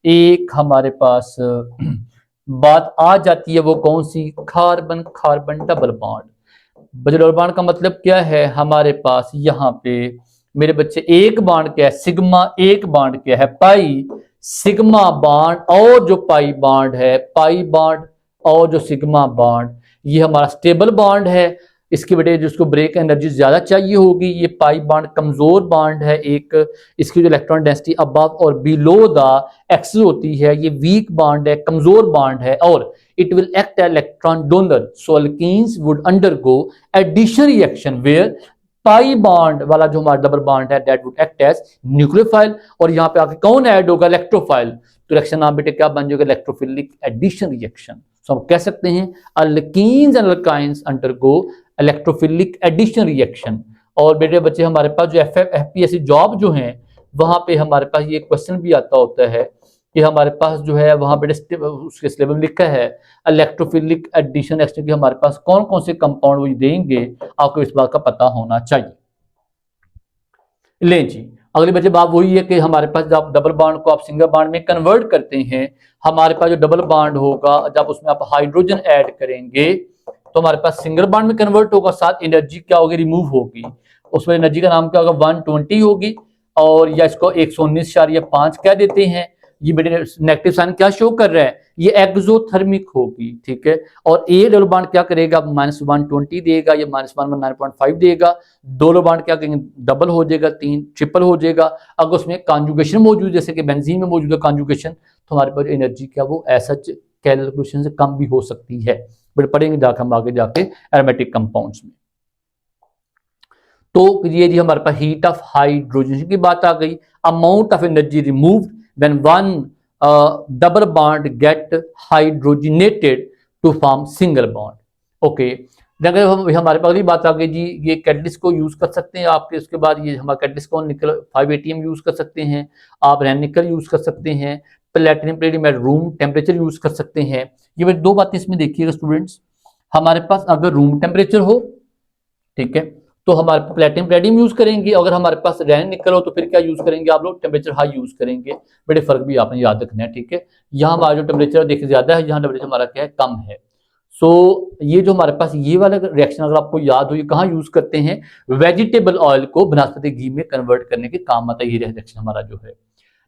एक हमारे पास बात आ जाती है, वो कौन सी? Carbon carbon double bond. Double bond का मतलब क्या है? हमारे पास यहाँ पे मेरे बच्चे एक बॉन्ड क्या है, सिग्मा एक बॉन्ड क्या है, पाई सिग्मा बॉन्ड, और जो पाई बॉन्ड है, पाई बॉन्ड और जो सिग्मा बॉन्ड, ये हमारा स्टेबल बॉन्ड है। इसकी वजह जिसको ब्रेक एनर्जी ज्यादा चाहिए होगी, ये पाई बॉन्ड कमजोर बॉन्ड है एक, इसकी जो इलेक्ट्रॉन डेंसिटी अबव और बिलो द एक्सिस होती है, ये वीक बॉन्ड है, कमजोर बॉन्ड है, और it will act as electron donor. So alkenes would undergo addition reaction where pi bond वाला जो हमारा डबल बॉन्ड है that would act as nucleophile, और यहाँ पे आके कौन ऐड होगा, इलेक्ट्रोफाइल। तो रिएक्शन नाम बेटे क्या बन जाएगा, इलेक्ट्रोफिलिक एडिशन रिएक्शन। सो हम कह सकते हैं alkenes and alkynes undergo electrophilic addition reaction. और बेटे बच्चे हमारे पास जो एफपीएससी जॉब जो है वहां पे हमारे पास ये क्वेश्चन भी आता होता है कि हमारे पास जो है वहां पे उसके सिलेबस में लिखा है इलेक्ट्रोफिलिक एडिशन रिएक्शन की हमारे पास कौन कौन से कंपाउंड वो देंगे, आपको इस बात का पता होना चाहिए। ले जी, अगली बच्चे बात वही है कि हमारे पास जब डबल बॉन्ड को आप सिंगल बॉन्ड में कन्वर्ट करते हैं, हमारे पास जो डबल बॉन्ड होगा जब उसमें आप हाइड्रोजन ऐड करेंगे तो हमारे पास सिंगल बॉन्ड में कन्वर्ट होगा, साथ एनर्जी क्या होगी, रिमूव होगी। उसमें एनर्जी का नाम क्या होगा, 120 होगी, और या इसको 119.5 कह देते हैं। ये बेटे नेगेटिव साइन क्या शो कर रहा है, ये एक्सोथर्मिक होगी, ठीक है। और ए डबल बॉन्ड क्या करेगा, -120 देगा, या -119.5 देगा। दोनों बॉन्ड क्या करेंगे, डबल हो जाएगा, 3 ट्रिपल हो जाएगा। अगर उसमें कॉन्जुगेशन मौजूद, जैसे कि बेंजीन में मौजूद है कॉन्जुगेशन, तो हमारे पास एनर्जी क्या वो ऐसा कैलकुलेशन से कम भी हो सकती है, बट पढ़ेंगे जाकर हम आगे जाके एरोमेटिक कंपाउंड्स में। तो ये जी हमारे पास हीट ऑफ हाइड्रोजन की बात आ गई। Amount of energy removed when one double bond get hydrogenated to form single bond. Okay, अगर हमारे पास अगली बात आ गई जी, ये कैटलिस्ट को यूज कर सकते हैं आपके, उसके बाद ये हमारा कैटलिस्ट को निकल 5 ATM यूज कर सकते हैं, आप रैन निकल यूज कर सकते हैं, platinum platinum at room temperature use कर सकते हैं। ये दो बातें इसमें देखिएगा स्टूडेंट्स, हमारे पास अगर रूम टेम्परेचर हो, ठीक है, तो हमारे प्लेटिनम प्लेटिनम यूज करेंगे। अगर हमारे पास रैन निकल हो तो फिर क्या यूज करेंगे आप लोग, टेम्परेचर हाई यूज करेंगे। बड़े फर्क भी आपने याद रखना है, ठीक है। यहाँ हमारा जो टेम्परेचर देखिए ज्यादा है, यहाँ टेम्परेचर हमारा क्या है, कम है। सो ये जो हमारे पास ये वाला रिएक्शन अगर आपको याद हो, ये कहाँ यूज करते हैं, वेजिटेबल ऑयल को वनस्पति घी में कन्वर्ट करने के काम आता है ये रिएक्शन हमारा जो है।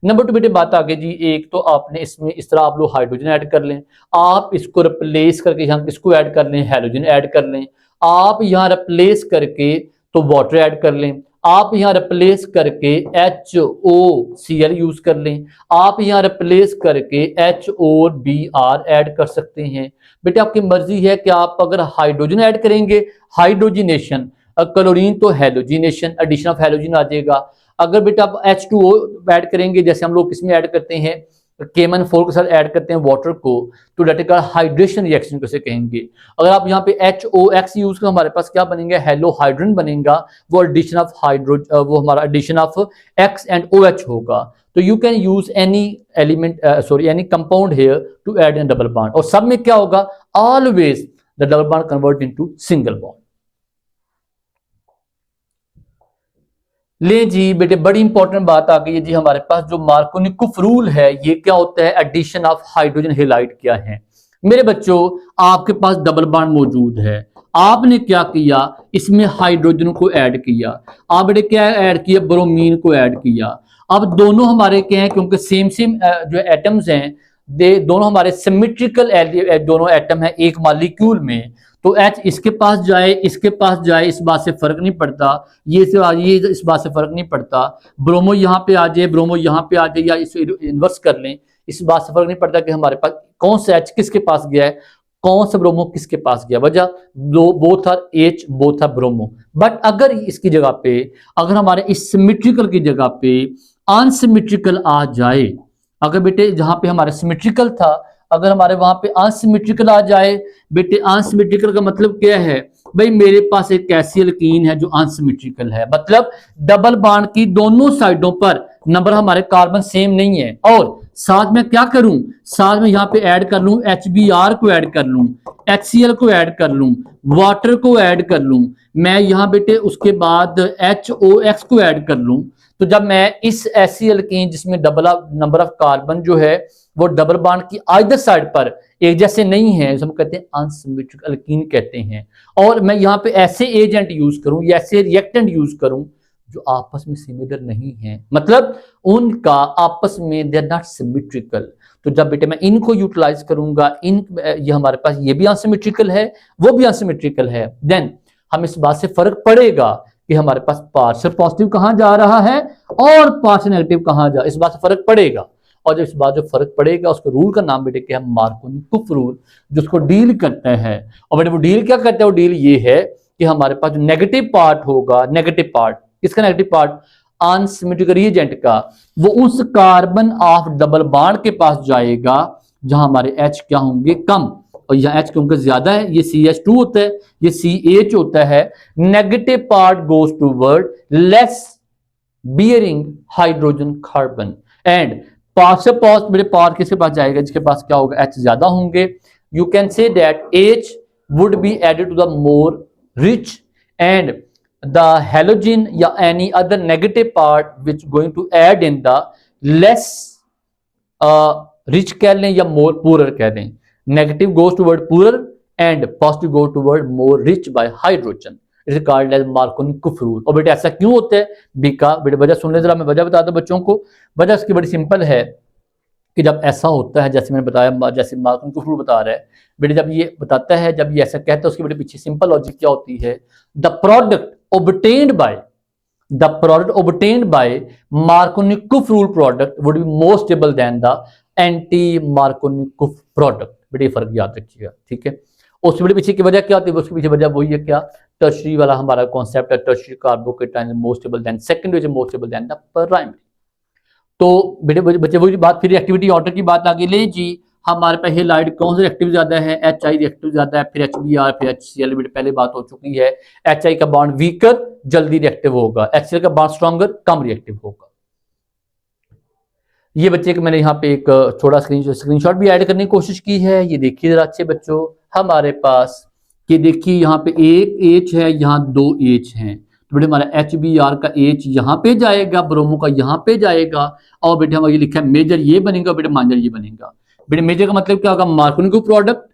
नंबर 2 बेटे बात आगे जी, एक तो आपने इसमें इस तरह आप लोग हाइड्रोजन ऐड कर लें, आप इसको रिप्लेस करके यहाँ किसको ऐड कर लें, हेलोजन ऐड कर लें। आप यहाँ रिप्लेस करके तो वाटर ऐड कर लें, आप यहाँ रिप्लेस करके HOCl यूज कर लें, आप यहाँ रिप्लेस करके HOBr ऐड कर सकते हैं। बेटे आपकी मर्जी है कि आप अगर हाइड्रोजन ऐड करेंगे, हाइड्रोजिनेशन, क्लोरीन तो हेलोजिनेशन, एडिशन ऑफ हेलोजन आ जाएगा। अगर बेटा आप H2O ऐड करेंगे, जैसे हम लोग किसमें ऐड करते हैं, KMnO4 के साथ ऐड करते हैं वाटर को, तो डेट इज हाइड्रेशन रिएक्शन कैसे कहेंगे। अगर आप यहाँ पे HOX यूज करें, हमारे पास क्या बनेगा, हेलो हाइड्रोजन बनेगा, वो एडिशन ऑफ हाइड्रोजन, वो हमारा addition of X and OH होगा। तो you can use any element any compound here to add in double bond, और सब में क्या होगा, always the double bond convert into single bond. ले जी बेटे बड़ी इंपॉर्टेंट बात आ गई है जी, हमारे पास जो मार्कोनिकोफ रूल है, ये क्या होता है, एडिशन ऑफ हाइड्रोजन हेलाइड क्या है। मेरे बच्चों आपके पास डबल बॉन्ड मौजूद है, आपने क्या किया, इसमें हाइड्रोजन को ऐड किया, आप बेटे क्या ऐड किया, ब्रोमीन को ऐड किया। अब दोनों हमारे क्या हैं, क्योंकि सेम जो एटम्स हैं, दोनों हमारे सिमेट्रिकल दोनों एटम है एक मॉलिक्यूल में, तो H इसके पास जाए, इसके पास जाए, इस बात से फर्क नहीं पड़ता, ये इस बात से फर्क नहीं पड़ता, ब्रोमो यहाँ पे आ जाए, ब्रोमो यहाँ पे आ जाए, या इसे इन्वर्स कर लें, इस बात से फर्क नहीं पड़ता कि हमारे पास कौन सा H किसके पास गया है, कौन सा ब्रोमो किसके पास गया, वजह both are H both are bromo. But अगर इसकी जगह पे, अगर हमारे इस सिमेट्रिकल की जगह पे अनसिमेट्रिकल आ जाए, अगर बेटे जहां पे हमारा सिमेट्रिकल था, अगर हमारे वहां पे अनसिमेट्रिकल आ जाए, बेटे अनसिमेट्रिकल का मतलब क्या है, भाई मेरे पास एक ऐसी एल्कीन है जो अनसिमेट्रिकल है, मतलब डबल बॉन्ड की दोनों साइडों पर नंबर हमारे कार्बन सेम नहीं है, और साथ में क्या करूं, साथ में यहाँ पे ऐड कर लूं HBr को ऐड कर लूं, HCl को ऐड कर लूं, वाटर को ऐड कर लूं, मैं यहाँ बेटे उसके बाद HOX को ऐड कर लूं। तो जब मैं इस ऐसी एल्कीन जिसमें डबल नंबर ऑफ कार्बन जो है वो डबल बॉन्ड की आइदर साइड पर एक जैसे नहीं है, हम कहते हैं अनसिमेट्रिक एल्कीन कहते हैं, और मैं यहाँ पे ऐसे एजेंट यूज करूं या ऐसे रिएक्टेंट यूज करूं, जो आपस में सिमिलर नहीं है, मतलब उनका आपस में दे आर नॉट सिमेट्रिकल। तो जब बेटे मैं इनको यूटिलाइज करूंगा, इन ये हमारे पास ये भी अनसिमेट्रिकल है, वो भी अनसिमेट्रिकल है, देन हम इस बात से फर्क पड़ेगा कि हमारे पास पार्शियल पॉजिटिव कहां जा रहा है और पार्शियल नेगेटिव कहां जा, इस बात से फर्क पड़ेगा। और जब इस बात जो फर्क पड़ेगा उसके रूल का नाम बेटे क्या है, मार्कोनी-कुफ रूल, जिसको डील करते हैं। और बेटे वो डील क्या करते हैं, वो डील ये है कि हमारे पास जो नेगेटिव पार्ट होगा, नेगेटिव पार्ट, किसका नेगेटिव पार्ट, अनसिमेट्रिक रिएजेंट का, वो उस कार्बन ऑफ डबल बॉन्ड के पास जाएगा जहां हमारे H क्या होंगे, कम, और यहाँ H क्योंकि ज्यादा है, ये CH2 होता है, ये CH होता है। Negative part goes toward less bearing hydrogen carbon, and partial positive मेरे पावर किसके पास जाएगा, जिसके पास क्या होगा, H ज्यादा होंगे। You can say that H would be added to the more rich, and the halogen या any other negative part which going to add in the less rich कह लें या more poorer कह लें। negative goes toward poorer and positive goes toward more rich by hydrogen, it is called as Markovnikov rule. और बेटे ऐसा क्यों होता है, बीका बेटे वजह सुन ले जरा, मैं वजह बताता हूं बच्चों को। वजह इसकी बड़ी सिंपल है कि जब ऐसा होता है, जैसे मैंने बताया, जैसे मार्कोनी-कुफ रूल बता रहा है बेटे, जब ये बताता है, जब ये ऐसा कहता है, उसके बेटे पीछे सिंपल लॉजिक क्या होती है, the product obtained by Markovnikov rule product would be more stable than the anti-Markovnikov product। बेटे फर्क याद रखिएगा, ठीक है। उसके बेटे पीछे की वजह क्या होती है, उसके पीछे वजह वही है क्या, टर्शरी वाला हमारा कॉन्सेप्ट है, tertiary carbocation more stable then secondary, more stable then the primary. तो बेटे बच्चे वही बात, फिर एक्टिविटी ऑर्डर की बात आगे ले जी। हमारे पास हेलाइड कौन सा रिएक्टिव ज्यादा है, HI रिएक्टिव ज्यादा है, फिर HBr, फिर HCl, बेटे पहले बात हो चुकी है। HI का बॉन्ड वीकर जल्दी रिएक्टिव होगा, HCl का बॉन्ड स्ट्रॉन्गर कम रिएक्टिव होगा। ये बच्चे के मैंने यहाँ पे एक थोड़ा स्क्रीनशॉट भी ऐड करने की कोशिश की है, ये देखिए जरा अच्छे बच्चों, हमारे पास ये देखिए यहाँ पे एक H है, यहाँ दो H हैं, तो बेटे हमारा HBr का H यहाँ पे जाएगा, ब्रोमो का यहाँ पे जाएगा, और बेटे हमारा ये लिखा है मेजर ये बनेगा, बेटे माइनर ये बनेगा। बेटे मेजर का मतलब क्या होगा, मार्कोनी-कुफ प्रोडक्ट,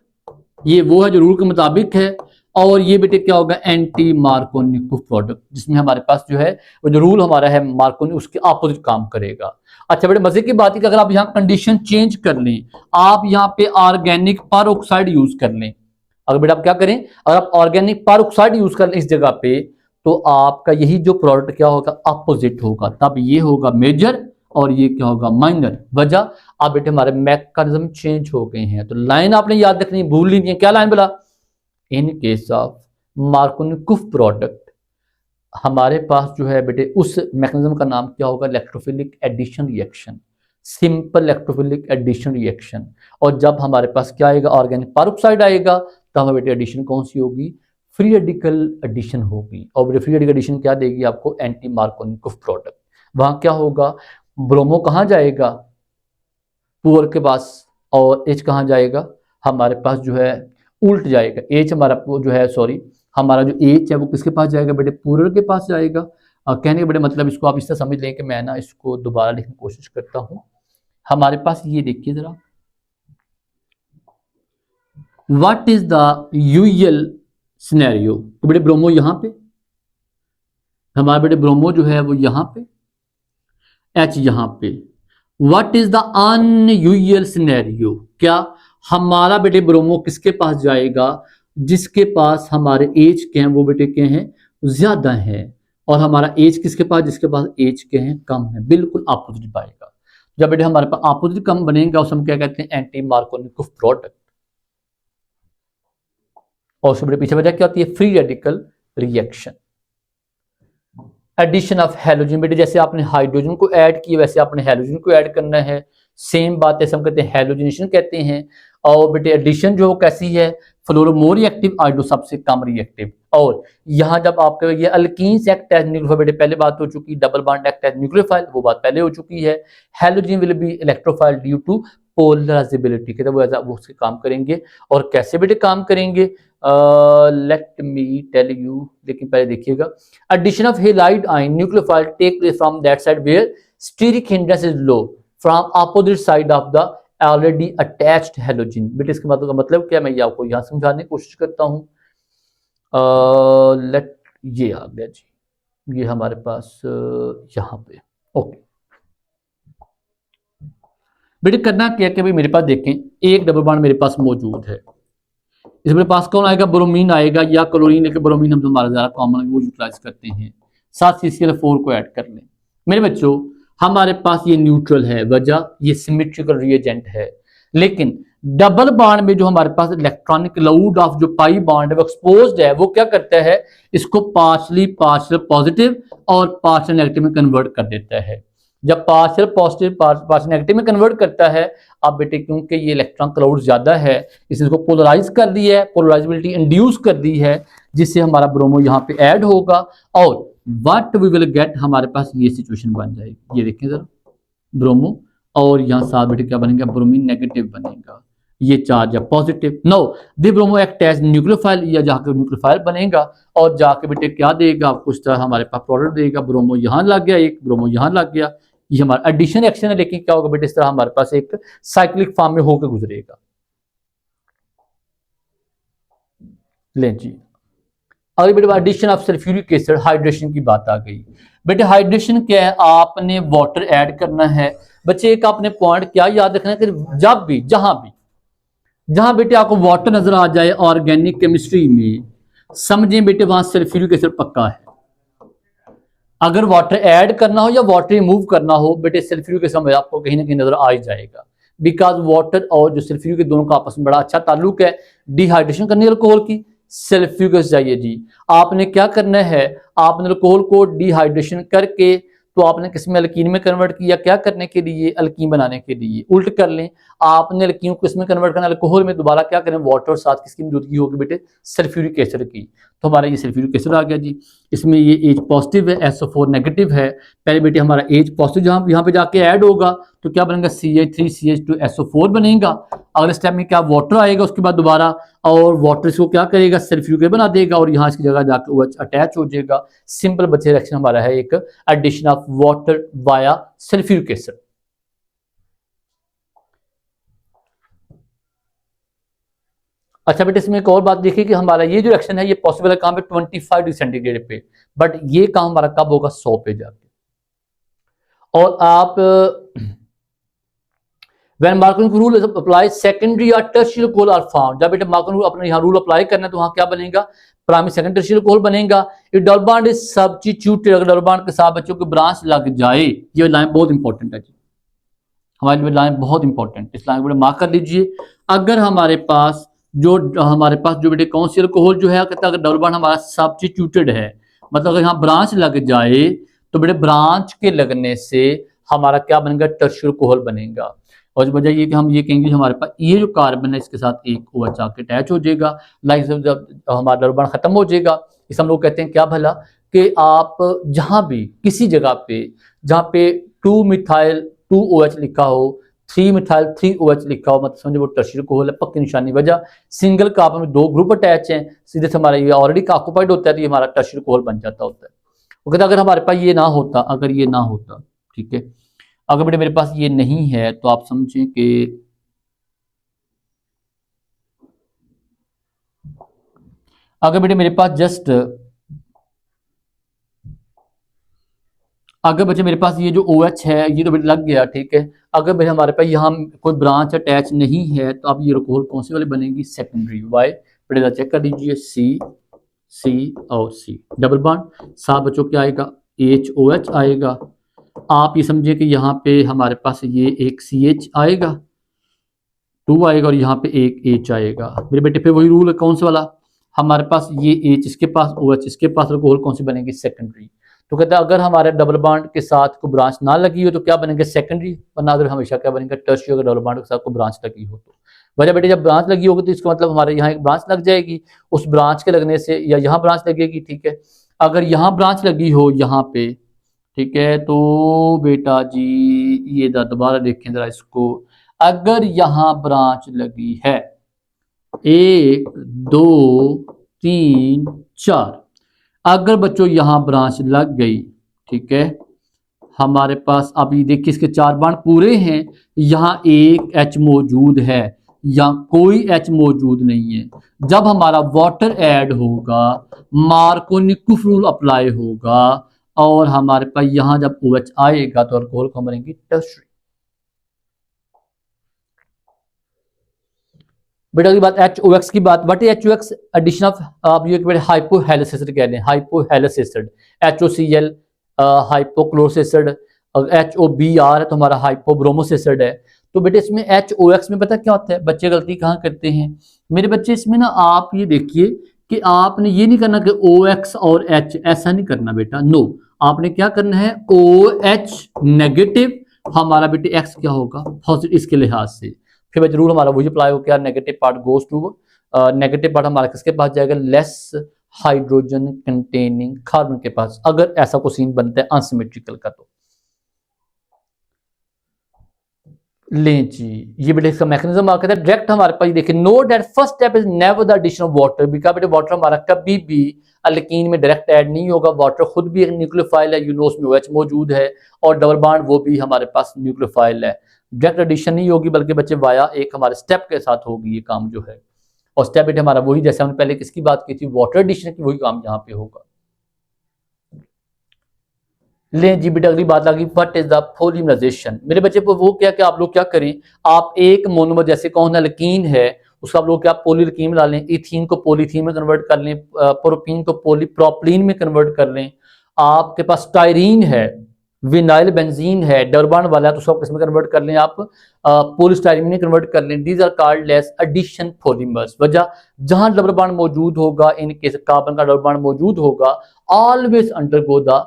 ये वो है जो रूल के मुताबिक है, और ये बेटे क्या होगा, एंटी मार्कोनी-कुफ प्रोडक्ट, जिसमें हमारे पास जो है वो जो रूल हमारा है मार्कोनी, उसके अपोजिट काम करेगा। अच्छा बेटे मजे की बात है कि अगर आप यहाँ कंडीशन चेंज कर लें, आप यहाँ पे ऑर्गेनिक परऑक्साइड यूज कर लें, अगर बेटा आप क्या करें, अगर आप ऑर्गेनिक परऑक्साइड यूज कर लें इस जगह पे, तो आपका यही जो प्रोडक्ट क्या होगा, अपोजिट होगा, तब ये होगा मेजर और ये क्या होगा, माइनर। वजह आप बेटे हमारे मैकेनिज्म चेंज हो गए हैं। तो लाइन आपने याद रखनी, भूल नहीं है, क्या लाइन बोला, इन केस ऑफ मार्कोनी-कुफ प्रोडक्ट हमारे पास जो है बेटे उस मैकेनिज्म का नाम क्या होगा, electrophilic addition reaction, simple electrophilic addition reaction. और जब हमारे पास क्या आएगा, ऑर्गेनिक परऑक्साइड आएगा, तब हमें बेटे एडिशन कौन सी होगी, फ्री रेडिकल एडिशन होगी। और बेटे फ्री रेडिकल एडिशन क्या देगी आपको, एंटी मार्कोनी-कुफ प्रोडक्ट। वहां क्या होगा, ब्रोमो कहां जाएगा, पुअर के पास, और H कहां जाएगा, हमारे पास जो है उल्ट जाएगा, H हमारा जो है सॉरी हमारा जो H है वो किसके पास जाएगा, बेटे पुअर के पास जाएगा। कहने के बेटे मतलब इसको आप इस तरह समझ लें कि मैं ना इसको दोबारा लिखने की कोशिश करता हूं। हमारे पास ये देखिए जरा, what is the usual scenario, तो बेटे ब्रोमो यहां पे, हमारा बेटे ब्रोमो जो है वो यहां पे, H यहां पे। What is the unusual scenario, क्या हमारा बेटे ब्रोमो किसके पास जाएगा, जिसके पास हमारे H के हैं वो बेटे के हैं ज्यादा है, और हमारा H किसके पास, जिसके पास H के हैं कम है, बिल्कुल अपोजिट पाएगा। जब बेटे हमारे पास अपोजिट कम बनेगा उसे हम क्या कहते हैं, एंटी मार्कोनी-कुफ प्रोडक्ट। और उसके बेटे पीछे वजह क्या होती है, free radical reaction, addition of halogen. बेटे जैसे आपने हाइड्रोजन को ऐड किया वैसे आपने हैलोजन को ऐड करना है, सेम बात है, हम कहते हैं हैलोजनेशन कहते हैं। और बेटे एडिशन जो कैसी है, फ्लोरो मोर रिएक्टिव, आइडो सबसे कम रिएक्टिव। और यहाँ जब आपके ये अल्कीन्स एक्ट एज न्यूक्लियोफाइल, बेटे पहले बात हो चुकी, double bond act as nucleophile, वो बात पहले हो चुकी है। Halogen will be electrophile due to polarizability, कहते वो उसके काम करेंगे। और कैसे बेटे काम करेंगे, लेट मी टेल यू, लेकिन पहले देखिएगा, addition of halide ion nucleophile take place from that side where steric hindrance is low, from opposite side of the already attached halogen. बेटे इसके मतलब क्या, मैं ये आपको यहाँ समझाने की कोशिश करता हूँ। लेट ये आ गया जी, ये हमारे पास यहाँ पे। ओके बेटे, करना क्या कि भाई मेरे पास देखें एक डबल बॉन्ड मेरे पास मौजूद है, इसमें मेरे पास कौन आएगा, ब्रोमीन आएगा या क्लोरीन, लेकिन ब्रोमीन हम हमारा ज़्यादा कॉमन वो यूटिलाइज करते हैं। साथ CCl4 को ऐड कर लें। मेरे बच्चों हमारे पास ये न्यूट्रल है, वजह ये सिमेट्रिकल रिएजेंट है, लेकिन डबल बॉन्ड में जो हमारे पास इलेक्ट्रॉनिक क्लाउड ऑफ जो पाई बॉन्ड है वो एक्सपोज्ड है, वो क्या करता है, इसको पार्शियल पॉजिटिव और पार्शियल नेगेटिव में कन्वर्ट कर देता है। जब पार्शियल पॉजिटिव पार्शियल नेगेटिव में कन्वर्ट करता है, अब बेटे क्योंकि ये इलेक्ट्रॉन क्लाउड ज्यादा है इसने इसको पोलराइज कर दी है, पोलराइजेबिलिटी इंड्यूस कर दी है, जिससे हमारा ब्रोमो यहाँ पे ऐड होगा और व्हाट वी विल गेट, हमारे पास ये सिचुएशन बन जाएगी। ये देखें जरा, ब्रोमो और यहाँ साथ बेटे क्या बनेगा, ब्रोमीन नेगेटिव बनेगा, ये चार्ज है पॉजिटिव। नो दे ब्रोमो एक्ट एज न्यूक्लियोफाइल, या जाकर न्यूक्लियोफाइल बनेगा और जाके बेटे क्या देगा, कुछ तरह हमारे पास प्रोडक्ट देगा, ब्रोमो यहाँ लग गया, एक ब्रोमो यहाँ लग गया, ये हमारा एडिशन एक्शन है, लेकिन क्या होगा बेटे इस तरह हमारे पास एक साइक्लिक फॉर्म में होकर गुजरेगा। लें जी, अगर बेटे addition of sulphuric acid, hydration की बात आ गई। बेटे हाइड्रेशन क्या है, आपने वाटर ऐड करना है। बच्चे एक आपने पॉइंट क्या याद रखना है कि जब भी जहां बेटे आपको वाटर नजर आ जाए ऑर्गेनिक केमिस्ट्री में, समझें बेटे वहां सल्फ्यूरिक एसिड पक्का है। अगर वाटर ऐड करना हो या वाटर रिमूव करना हो, बेटे सल्फ्यूरिक एसिड आपको कहीं ना कहीं नजर आ ही जाएगा, बिकॉज वाटर और जो सल्फ्यूरिक के दोनों का आपस में बड़ा अच्छा ताल्लुक है। डिहाइड्रेशन करनी है अल्कोहल की, सल्फ्यूरिक एसिड चाहिए जी। आपने क्या करना है, आपने अल्कोहल को डिहाइड्रेशन करके तो आपने किसमें अल्कीन में कन्वर्ट किया, क्या करने के लिए, अल्कीन बनाने के लिए। उल्ट कर लें, आपने अल्कीन को किसमें कन्वर्ट करना, अल्कोहल में, दोबारा क्या करें, वाटर और साथ किसकी मौजूदगी होगी बेटे, सल्फ्यूरिक एसिड की। तो हमारा ये सल्फ्यूरिक एसिड आ गया जी, इसमें ये H पॉजिटिव है, SO4 नेगेटिव है। पहले बेटे हमारा H पॉजिटिव जहाँ यहाँ पे जाके ऐड होगा तो क्या बनेगा, CH3CH2SO4 बनेगा। अगले स्टेप में क्या, वाटर आएगा उसके बाद दोबारा, और वाटर इसको क्या करेगा, सल्फ्यूरिक बना देगा और यहाँ इसकी जगह जाकर OH अटैच हो जाएगा। सिंपल बच्चे रिएक्शन हमारा है एक addition of water via sulphuric acid. अच्छा बेटे इसमें एक और बात देखिए कि हमारा ये जो रिएक्शन है ये पॉसिबल है कहां पे, 25 डिग्री सेंटीग्रेड पे, बट ये काम हमारा कब होगा, 100 पे जाके। और आप when Markovnikov rule apply secondary और टर्शियल अल्कोहल आर फाउंड, जब बेटा मार्कोनी रूल अपने यहाँ रूल अप्लाई करना है तो वहां क्या बनेगा, प्राइमरी सेकेंडरी टर्शियल अल्कोहल बनेगा। If double bond is substituted, अगर डबल बॉन्ड के साथ बच्चों को ब्रांच लग जाए, ये लाइन बहुत इंपॉर्टेंट है जी, हमारे लिए लाइन बहुत इंपॉर्टेंट, इस लाइन को मार्क कर लीजिए। अगर हमारे पास जो बेटे कौन सी अल्कोहल जो है, कहता है अगर डबल बॉन्ड हमारा सब्स्टिट्यूटेड है, मतलब अगर यहाँ ब्रांच लग जाए तो बेटे ब्रांच के लगने से हमारा क्या बनेगा, टर्शियल अल्कोहल बनेगा। और वजह ये कि हम ये कहेंगे हमारे पास ये जो कार्बन है इसके साथ एक OH आके अटैच हो जाएगा, लाइक जब हमारा डबल बॉन्ड खत्म हो जाएगा, इस हम लोग कहते हैं क्या भला, कि आप जहां भी किसी जगह पे जहां पे 2 मिथाइल 2 OH लिखा हो, 3 मिथाइल 3 OH लिखा हो, मतलब समझे वो टर्शियल अल्कोहल है, पक्की निशानी। वजह सिंगल कार्बन में 2 ग्रुप अटैच हैं, सीधे से हमारा ये ऑलरेडी ऑक्युपाइड होता है तो ये हमारा टर्शियल अल्कोहल बन जाता होता है। वो कहता अगर हमारे पास ये ना होता, अगर ये ना होता, ठीक है, अगर बेटे मेरे पास ये नहीं है तो आप समझें कि अगर बेटे मेरे पास जस्ट अगर बच्चे मेरे पास ये जो OH है ये तो बेटे लग गया, ठीक है। अगर बेटे हमारे पास यहाँ कोई ब्रांच अटैच नहीं है तो अब ये अल्कोहल कौन सी वाली बनेगी, सेकेंडरी। वाई बेटे चेक कर लीजिए, C और C डबल बॉन्ड, साथ बच्चों क्या आएगा, HOH आएगा। आप ये समझिए कि यहाँ पे हमारे पास ये एक CH आएगा, 2 आएगा और यहाँ पे एक H आएगा। मेरे बेटे पे वही रूल है, कौन सा वाला, हमारे पास ये H इसके पास, OH इसके पास, अल्कोहल कौन सी बनेगी, सेकेंडरी। तो कहते हैं अगर हमारे डबल बॉन्ड के साथ को ब्रांच ना लगी हो तो क्या बनेंगे, सेकेंडरी, वरना अगर हमेशा क्या बनेगा, टर्शियल। अगर डबल बॉन्ड के साथ को ब्रांच लगी हो तो वजह बेटे जब ब्रांच लगी होगी तो इसका मतलब हमारे यहाँ एक ब्रांच लग जाएगी, उस ब्रांच के लगने से या यहाँ ब्रांच लगेगी, ठीक है। अगर यहाँ ब्रांच लगी हो यहाँ पे, ठीक है, तो बेटा जी ये दोबारा देखें जरा इसको, अगर यहाँ ब्रांच लगी है 1 2 3 4, अगर बच्चों यहाँ ब्रांच लग गई, ठीक है, हमारे पास अभी देखिए इसके 4 बॉन्ड पूरे हैं, यहाँ एक H मौजूद है या कोई H मौजूद नहीं है। जब हमारा वाटर ऐड होगा, मार्कोनी रूल अप्लाई होगा, और हमारे पास यहां जब OH आएगा तो अल्कोहल को हम बनेंगे टर्शरी। बेटा की बात HOX की बात, what is HOX? Addition of, आप ये हाइपोहेलस एसिड कह लें, hypohalous acid, HOCl hypochlorous acid, HOBr है तो हमारा हाइपोब्रोमोस एसिड है। तो बेटे इसमें HOX में पता क्या होता है, बच्चे गलती कहाँ करते हैं मेरे बच्चे, इसमें ना आप ये देखिए कि आपने ये नहीं करना कि OX और H, ऐसा नहीं करना बेटा, नो, आपने क्या करना है OH नेगेटिव, हमारा बेटे X क्या होगा पॉजिटिव, इसके लिहाज से फिर बच्चे रूल हमारा वही अप्लाई हो गया, negative part goes to, negative part हमारा किसके पास जाएगा, लेस हाइड्रोजन कंटेनिंग कार्बन के पास, अगर ऐसा कोई सीन बनता है अनसिमेट्रिकल का। तो लें जी, ये बेटे इसका मैकेनिज्म आ कहता है डायरेक्ट हमारे पास, देखिए know that first step is never the addition of water, because बेटे वाटर हमारा कभी भी अल्कीन में डायरेक्ट ऐड नहीं होगा, वाटर खुद भी एक न्यूक्लियोफाइल है, यूनो उसमें OH मौजूद है और डबल बॉन्ड वो भी हमारे पास न्यूक्लियोफाइल है, डायरेक्ट एडिशन नहीं होगी बल्कि बच्चे वाया एक हमारे स्टेप के साथ होगी ये काम जो है। और स्टेप बेटे हमारा वही, जैसे हमने पहले किसकी बात की थी, वाटर एडिशन की, वही काम यहाँ पे होगा। लें जी बेटा अगली बात आ गई, व्हाट इज द पॉलीमराइजेशन। मेरे बच्चे को वो क्या कि आप लोग क्या करें, आप एक मोनोमर जैसे कौन अल्कीन है उसका आप लोग क्या पॉलीअल्कीन बना लें, इथीन को पॉलीथीन में कन्वर्ट कर लें, प्रोपीन को पॉलीप्रोपलीन में कन्वर्ट कर लें, आपके पास स्टायरीन है, विनाइल बेंजीन है, डर्बान वाला है तो सब किसमें कन्वर्ट कर लें आप, पॉलीस्टायरीन में कन्वर्ट कर लें। These are called as addition polymers. वजह जहां डबल बॉन्ड मौजूद होगा, इन केस कार्बन का डबल बॉन्ड मौजूद होगा, always undergo the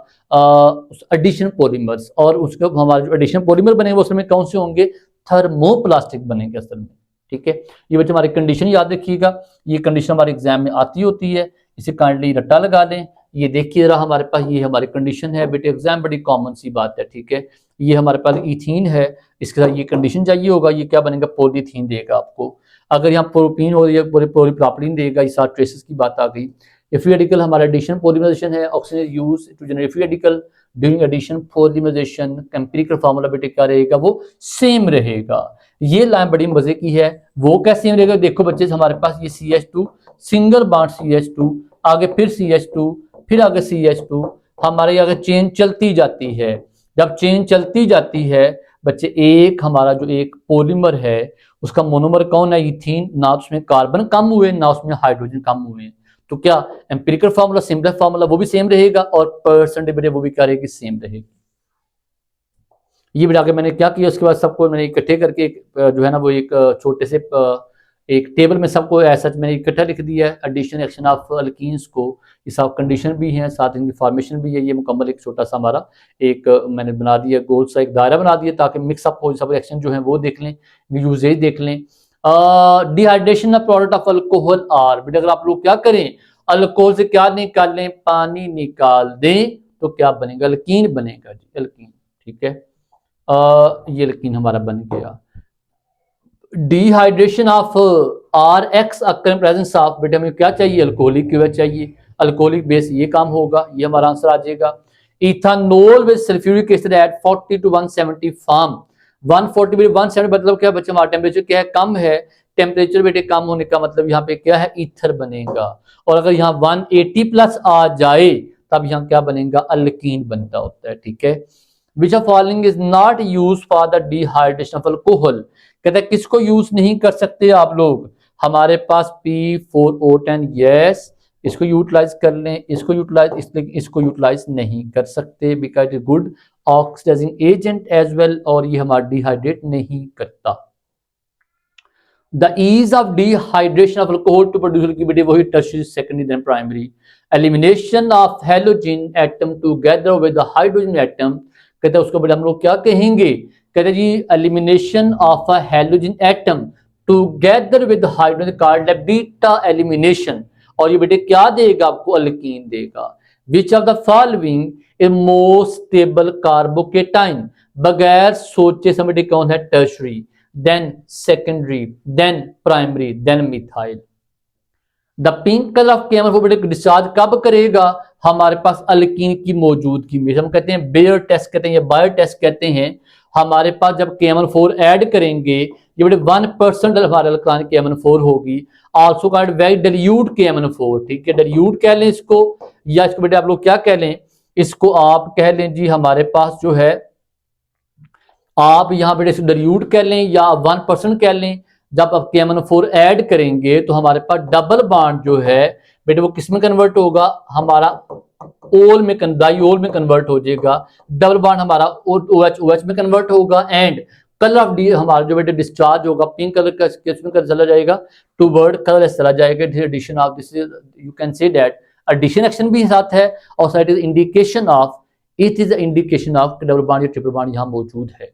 addition polymers, और उसके हमारे जो एडिशन पॉलीमर बनेंगे वो असल में कौन से होंगे, थर्मोप्लास्टिक बनेंगे असल में। ठीक है, ये बच्चे हमारी कंडीशन याद रखिएगा, ये कंडीशन हमारे एग्जाम में आती होती है, इसे काइंडली रट्टा लगा लें। ये देखिए रहा हमारे पास, ये हमारी कंडीशन है बेटे, एग्जाम बड़ी कॉमन सी बात है। ठीक है, ये हमारे पास इथीन है, इसके साथ ये कंडीशन चाहिए होगा, ये क्या बनेगा, पॉलीथीन देगा आपको। अगर यहाँ प्रोपीन हो या पॉलीप्रोपिलीन देगा, ये साथ ट्रेसेस की बात आ गई। फ्री रेडिकल हमारा एडिशन पॉलीमराइजेशन है, oxygen use to generate free radical during addition polymerization. Empirical formula बेटे क्या रहेगा, वो सेम रहेगा। ये लाइन बड़ी मजे की है, वो कैसे सेम रहेगा, देखो बच्चे हमारे पास ये CH2 सिंगल बॉन्ड CH2, आगे फिर CH2, फिर आगे CH2, हमारे आगे चेन चलती जाती है। जब चेन चलती जाती है बच्चे, एक हमारा जो एक पॉलीमर है उसका मोनोमर कौन है, इथीन, ना उसमें कार्बन कम हुए ना उसमें हाइड्रोजन कम हुए, तो क्या एम्पिरिकल फार्मूला सिंपल फार्मूला वो भी सेम रहेगा और परसेंटेज बेटे वो भी क्या रहेगी, सेम रहेगी। ये बिठा के मैंने क्या किया, उसके बाद सबको मैंने इकट्ठे करके जो है ना वो एक छोटे से एक टेबल में सबको ऐसा मैंने इकट्ठा लिख दिया है, एडिशन एक्शन ऑफ अल्कीन्स को। ये सब कंडीशन भी है, साथ इनकी फॉर्मेशन भी है। ये मुकम्मल एक छोटा सा हमारा एक मैंने बना दिया, गोल सा एक दायरा बना दिया ताकि मिक्सअप हो, सब एक्शन जो है वो देख लें, यूजेज देख लें। Dehydration of product of alcohol are, बेटा अगर आप लोग क्या करें, अल्कोहल से क्या निकाल लें, पानी निकाल दें, तो क्या बनेगा, अल्कीन बनेगा जी, अल्कीन। ठीक है, ये अल्कीन हमारा बन गया। Dehydration of RX occur presence of, बेटा हमें क्या चाहिए, अल्कोहलिक क्यों चाहिए, अल्कोहलिक बेस, ये काम होगा, ये हमारा आंसर आ जाएगा। Ethanol with sulphuric acid at 40 to 170 form, 140 में 170 मतलब क्या बच्चे, हमारा टेम्परेचर क्या है, कम है, टेम्परेचर बेटे कम होने का मतलब यहाँ पे क्या है, ईथर बनेगा। और अगर यहाँ 180 प्लस आ जाए तब यहाँ क्या बनेगा, अल्कीन बनता होता है। ठीक है, which of following is not use for the dehydration of alcohol, कहते हैं किसको यूज नहीं कर सकते आप लोग, हमारे पास P4O10, यस, इसको यूटिलाइज कर लें, इसको यूटिलाइज, इसको यूटिलाइज नहीं कर सकते because good oxidizing agent as well, और ये हमारा डिहाइड्रेट नहीं करता। The ease of dehydration of alcohol to produce liquid, वही tertiary secondary then primary. Elimination of halogen atom together with the hydrogen atom, कहते हैं उसको बड़े हम लोग क्या कहेंगे, कहते हैं जी elimination of a halogen atom together with hydrogen called beta elimination, और ये बेटे क्या देगा आपको, अल्कीन देगा। Which of the following is most stable carbocation, बगैर सोचे समझे कौन है, tertiary, then secondary, then primary, then methyl. The pink colour of camel बेटे डिस्चार्ज कब करेगा, हमारे पास अल्कीन की मौजूदगी में, हम कहते हैं बेयर टेस्ट कहते हैं या बायर टेस्ट कहते हैं। हमारे पास जब KMnO4 ऐड करेंगे, ये बेटे 1% हमारे अल्कान KMnO4 होगी, also called very dilute KMnO4। ठीक है, डाइल्यूट कह लें इसको, या इसको बेटे आप लोग क्या कह लें, इसको आप कह लें जी हमारे पास जो है, आप यहाँ पे डाइल्यूट कह लें या 1% कह लें। जब आप KMnO4 ऐड करेंगे तो हमारे पास डबल बॉन्ड जो है बेटे वो किस में कन्वर्ट होगा, हमारा ओल में डाइओल में कन्वर्ट हो जाएगा। डबल बॉन्ड हमारा OH में कन्वर्ट होगा एंड कलर ऑफ डी हमारा जो बेटे डिस्चार्ज होगा पिंक कलर का किस में चला जाएगा, टूवर्ड कलरलेस चला जाएगा। Addition of this you can say that addition action भी साथ है और side is indication of, it is indication of double bond या ट्रिपल बॉन्ड यहाँ मौजूद है।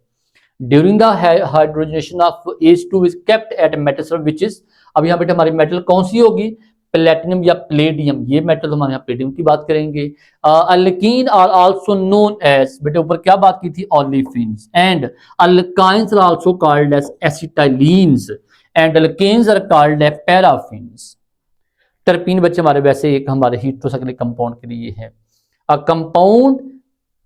During the hydrogenation of H2 is kept at metal sulphur which is, अब यहाँ बेटे हमारी मेटल कौन सी होगी, प्लेटिनम या प्लेडियम, ये मेटल हमारे यहाँ प्लेटिनम की बात करेंगे। Alkene are also known as, बेटे ऊपर क्या बात की थी, olefins, and alkynes are also called as acetylenes and alkanes are called as paraffins. Terpene बच्चे हमारे वैसे एक हमारे हेटेरोसाइक्लिक कंपाउंड के लिए है। A compound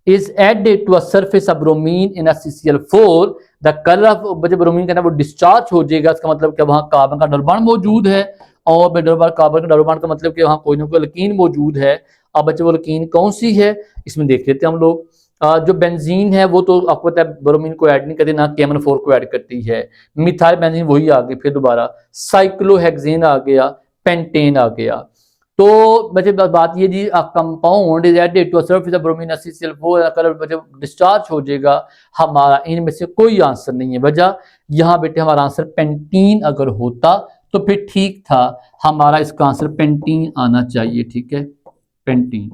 is added to a surface of bromine in a CCl4, the color of जब ब्रोमीन का ना वो डिस्चार्ज हो जाएगा, इसका मतलब कि वहाँ कार्बन का डबल बॉन्ड मौजूद है और कार्बन का डबल बॉन्ड का मतलब कि वहाँ कोई ना कोई अल्कीन मौजूद है। अब बच्चे वो अल्कीन कौन सी है इसमें देख लेते हैं हम लोग। जो बेंजीन है वो तो आपको पता है ब्रोमीन को ऐड नहीं करती, ना KMnO4 को ऐड करती है। मिथाइल बेंजीन वही आ गई, फिर दोबारा साइक्लोहेक्सेन आ गया, पेंटेन आ गया। तो बच्चे बात ये जी compound is added to a surface of bromine CCl4 colour बच्चे डिस्चार्ज हो जाएगा, हमारा इनमें से कोई आंसर नहीं है। वजह यहाँ बेटे हमारा आंसर पेंटीन अगर होता तो फिर ठीक था, हमारा इसका आंसर पेंटीन आना चाहिए, ठीक है, पेंटीन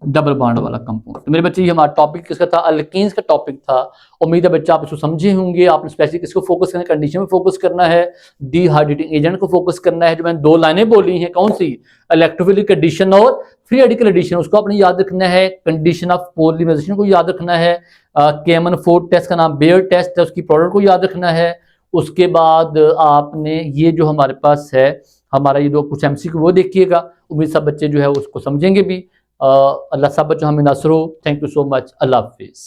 डबल बॉन्ड वाला कंपाउंड। तो मेरे बच्चे ये हमारा टॉपिक किसका था, अल्कीन्स का टॉपिक था। उम्मीद है बच्चे आप इसको समझे होंगे। आपने स्पेशली किसको फोकस करना है, कंडीशन में फोकस करना है, डिहाइड्रेटिंग एजेंट को फोकस करना है। जो मैंने दो लाइनें बोली हैं कौन सी, इलेक्ट्रोफिलिक कंडीशन और फ्री रेडिकल एडिशन, उसको आपने याद रखना है। कंडीशन ऑफ पॉलीमराइजेशन को याद रखना है। KMnO4 टेस्ट का नाम बेयर टेस्ट है, उसकी प्रोडक्ट को याद रखना है। उसके बाद आपने ये जो हमारे पास है हमारा ये दो कुछ MCQ वो देखिएगा। उम्मीद सब बच्चे जो है उसको समझेंगे भी। अल्लाह सब बच्चों हमें नसर हो। Thank you so much. अल्लाह हाफिज़।